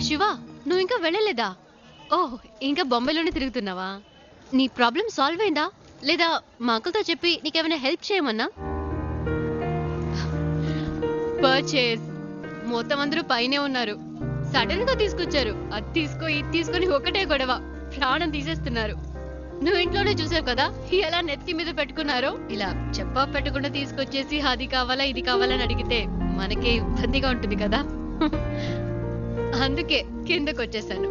J: శివ నువ్వు ఇంకా వెళ్ళలేదా? ఓహ్ ఇంకా బొంబాయిలోనే తిరుగుతున్నావా? నీ ప్రాబ్లం సాల్వ్ అయిందా లేదా మా అంకుల్తో చెప్పి నీకేమైనా హెల్ప్ చేయమన్నా? పర్చేస్ మొత్తం అందరూ పైనే ఉన్నారు, సడన్ గా తీసుకొచ్చారు. అది తీసుకో ఇది తీసుకొని ఒకటే గొడవ, ప్రాణం తీసేస్తున్నారు. నువ్వు ఇంట్లోనే చూసావు కదా ఎలా నెత్తి మీద పెట్టుకున్నారో. ఇలా చెప్పా పెట్టకుండా తీసుకొచ్చేసి అది కావాలా ఇది కావాలని అడిగితే మనకే ఇబ్బందిగా ఉంటుంది కదా. అందుకే కిందకు వచ్చేసాను.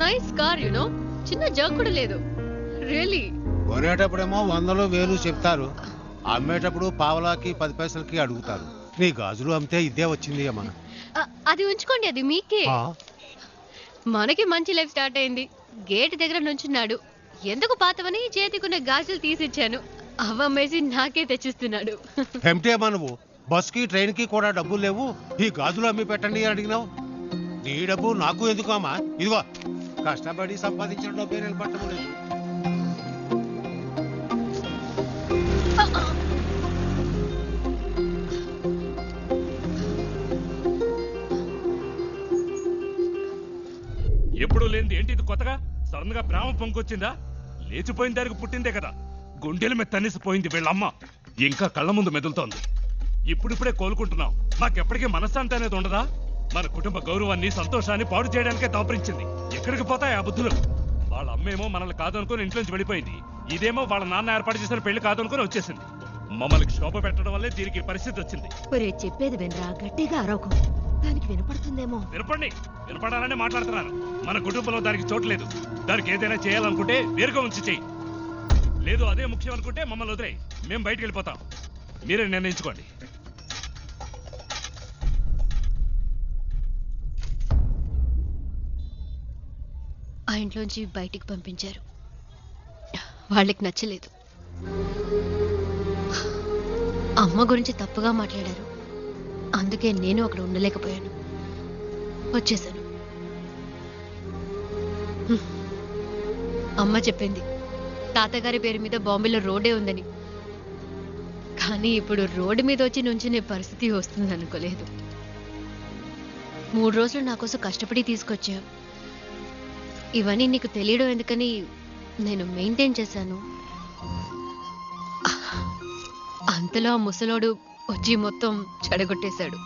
J: నైస్ కార్ యునో, చిన్న జర్క్ కూడా లేదు. రియలీ
A: కొనేటప్పుడేమో 100 1000 చెప్తారు, అమ్మేటప్పుడు పావలాకి 10 పైసలకి అడుగుతారు. నీ గాజులు అమ్మితే ఇదే వచ్చింది అమ్మా.
J: అది ఉంచుకోండి, అది మీకే. మనకి మంచి లైఫ్ స్టార్ట్ అయింది. గేట్ దగ్గర నుంచున్నాడు, ఎందుకు పాతవని చేతికున్న గాజులు తీసిచ్చాను. అవమ్మేసి నాకే తెచ్చిస్తున్నాడు.
A: ఏమిటి అమ్మా నువ్వు, బస్కి ట్రైన్ కి కూడా డబ్బులు లేవు, ఈ గాజులు అమ్మి పెట్టండి అని అడిగినావు. నీ డబ్బు నాకు ఎందుకు అమ్మా? ఇదిగో కష్టపడి సంపాదించిన డబ్బే నేను పట్టలేదు.
C: ఎప్పుడు లేనిది ఏంటి ఇది కొత్తగా? సడన్ గా ప్రేమ పొంకొచ్చిందా? లేచిపోయిన దానికి పుట్టిందే కదా, గుండెల మీద తన్నిసిపోయింది వీళ్ళమ్మ, ఇంకా కళ్ళ ముందు మెదులుతోంది. ఇప్పుడిప్పుడే కోలుకుంటున్నాం, మాకెప్పటికీ మనశ్శాంతి అనేది ఉండదా? మన కుటుంబ గౌరవాన్ని సంతోషాన్ని పాడు చేయడానికే దాపరించింది. ఎక్కడికి పోతాయి ఆ బుద్ధులు? వాళ్ళ అమ్మేమో మనల్ని కాదనుకుని ఇంట్లోంచి వెళ్ళిపోయింది, ఇదేమో వాళ్ళ నాన్న ఏర్పాటు చేసిన పెళ్లి కాదనుకుని వచ్చేసింది. మమ్మల్ని క్షోభ పెట్టడం వల్లే దీనికి పరిస్థితి వచ్చింది.
U: చెప్పేది వినరా, గట్టిగా అరవకు, దానికి వినపడుతుందేమో.
C: వినపడాలనే మాట్లాడుతున్నాను. మన కుటుంబంలో దానికి చోట్లేదు. దానికి ఏదైనా చేయాలనుకుంటే వేరుగా ఉంచి చెయ్యి, లేదు అదే ముఖ్యం అనుకుంటే మమ్మల్ని వదిలేయి, మేము బయటికి వెళ్ళిపోతాం. మీరే నిర్ణయించుకోండి.
J: ఆ ఇంట్లోంచి బయటికి పంపించారు, వాళ్ళకి నచ్చలేదు. అమ్మ గురించి తప్పుగా మాట్లాడారు, అందుకే నేను అక్కడ ఉండలేకపోయాను, వచ్చేసాను. అమ్మ చెప్పింది తాతగారి పేరు మీద బాంబేలో రోడ్డే ఉందని. కానీ ఇప్పుడు రోడ్డు మీద వచ్చి నుంచునే పరిస్థితి వస్తుంది అనుకోలేదు. 3 రోజులు నా కోసం కష్టపడి తీసుకొచ్చా. ఇవన్నీ నీకు తెలియడం ఎందుకని నేను మెయింటైన్ చేశాను. అంతలో ఆ ముసలోడు వచ్చి మొత్తం చెడగొట్టేశాడు.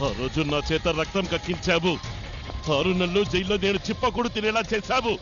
Q: ఆ రోజు నా చేత రక్తం కక్కించావు. 6 నెలలు జైల్లో నేను చిప్పకూడు తినేలా చేశావు.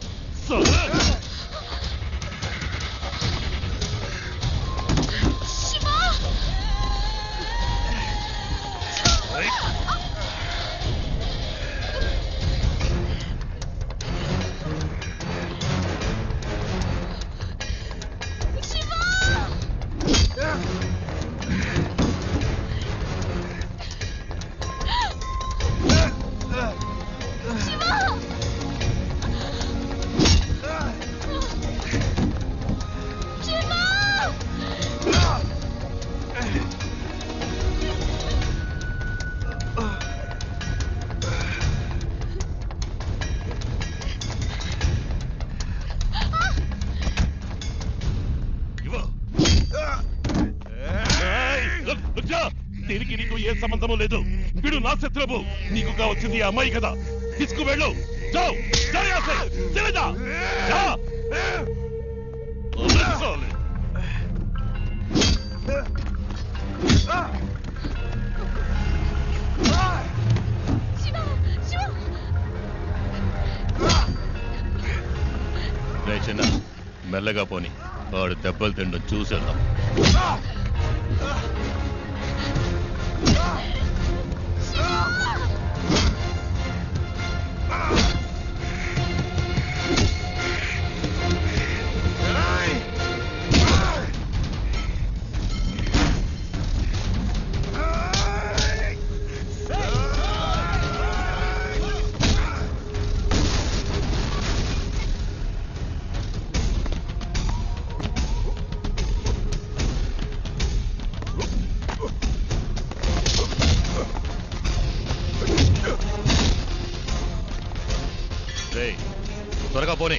Q: దీనికి నీకు ఏ సంబంధము లేదు. వీడు నా శత్రువు. నీకు కావచ్చింది ఈ అమ్మాయి కదా. తీసుకువెళ్ళు. జావ్ చలేదా
K: రే చిన్న, మెల్లగా పోని. వాడు దెబ్బలు తిండం చూసేద్దాం. త్వరగా పోనీ.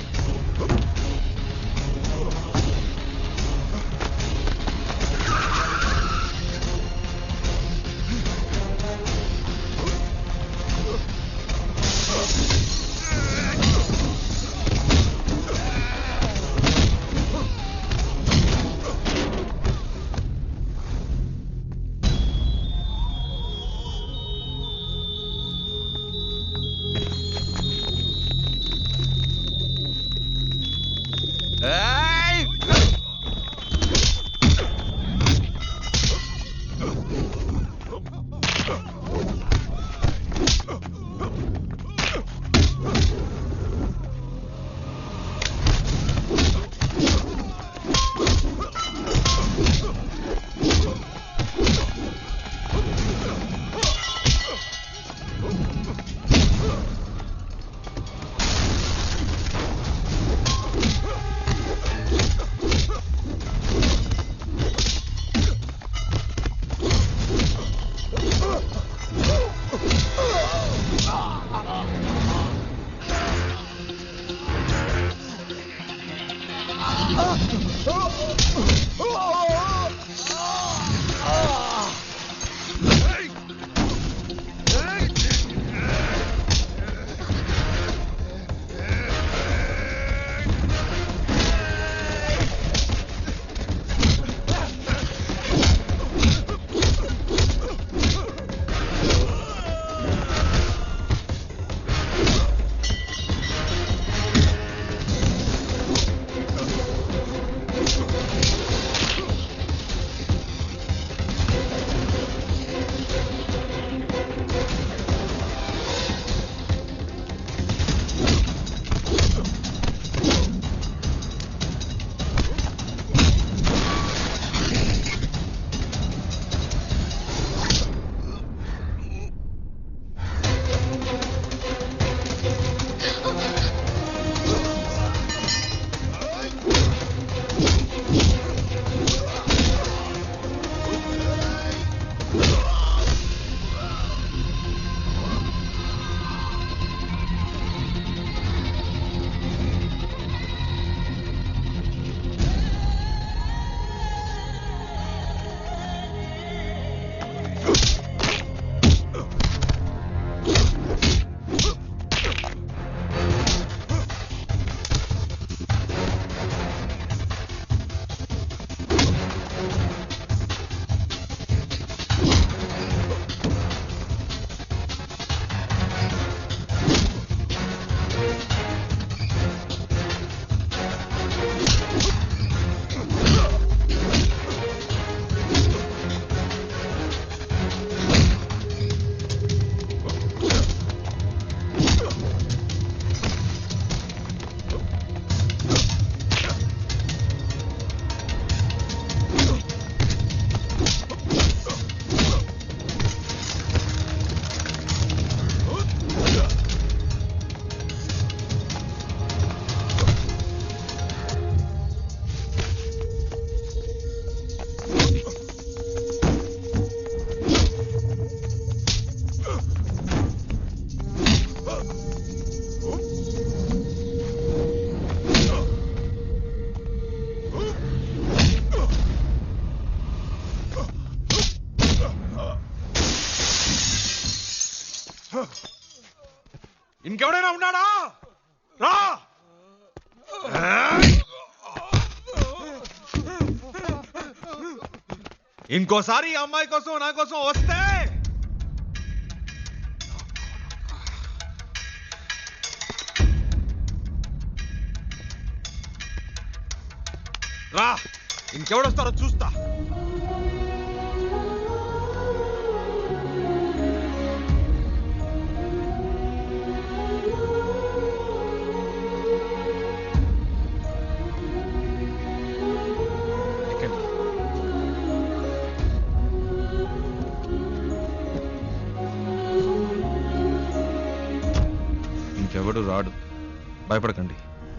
D: ఇంకెవడైనా ఉన్నాడా? రా. ఇంకోసారి ఈ అమ్మాయి కోసం నా కోసం వస్తే రా, ఇంకెవడొస్తారో చూస్తా.
F: ఇంకెవడు రాడు, భయపడకండి,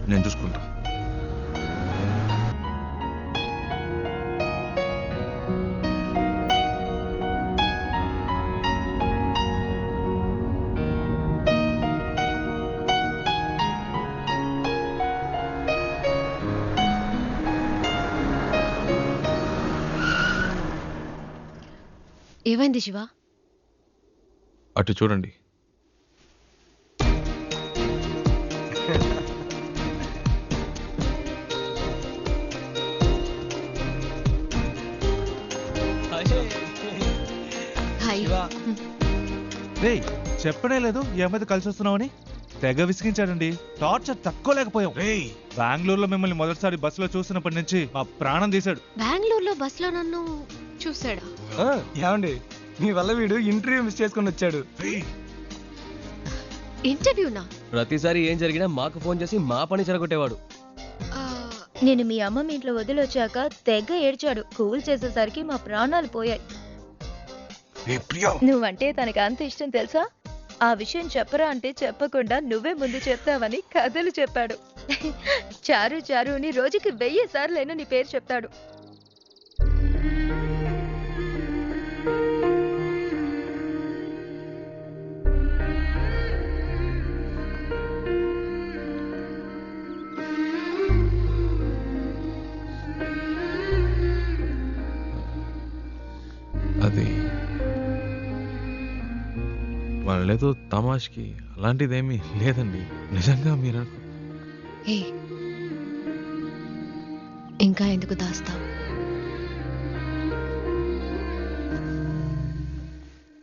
F: నేను చూసుకుంటా.
J: ఏమైంది శివ?
F: అటు చూడండి.
D: రేయ్, చెప్పనే లేదు ఈ అమ్మాయితో కలిసి వస్తున్నామని. తెగ విసిగించాడండి. టార్చర్ తక్కువ లేకపోయాం. బెంగళూరులో మిమ్మల్ని మొదటిసారి బస్సులో చూసినప్పటి నుంచి మా ప్రాణం తీశాడు.
J: బెంగళూరులో బస్సులో నన్ను చూసాడా?
M: ఏమండి, మీ వల్ల వీడు ఇంటర్వ్యూ మిస్ చేసుకుని వచ్చాడు.
J: ఇంటర్వ్యూనా?
V: ప్రతిసారి ఏం జరిగినా మాకు ఫోన్ చేసి మా పని చెడగొట్టేవాడు.
B: నేను మీ అమ్మ మీ ఇంట్లో వదిలొచ్చాక తెగ ఏడ్చాడు. కూల్ చేసేసరికి మా ప్రాణాలు పోయాయి. నువ్వంటే తనకు అంత ఇష్టం తెలుసా? ఆ విషయం చెప్పరా అంటే చెప్పకుండా నువ్వే ముందు చెప్తావని కథలు చెప్పాడు. చారు చారుని రోజుకి 1000 సార్లైనా నీ పేరు చెప్తాడు.
F: అది వాళ్ళేదో తమాష్కి అలాంటిదేమీ లేదండి. నిజంగా మీరు
J: ఇంకా ఎందుకు దాస్తావు?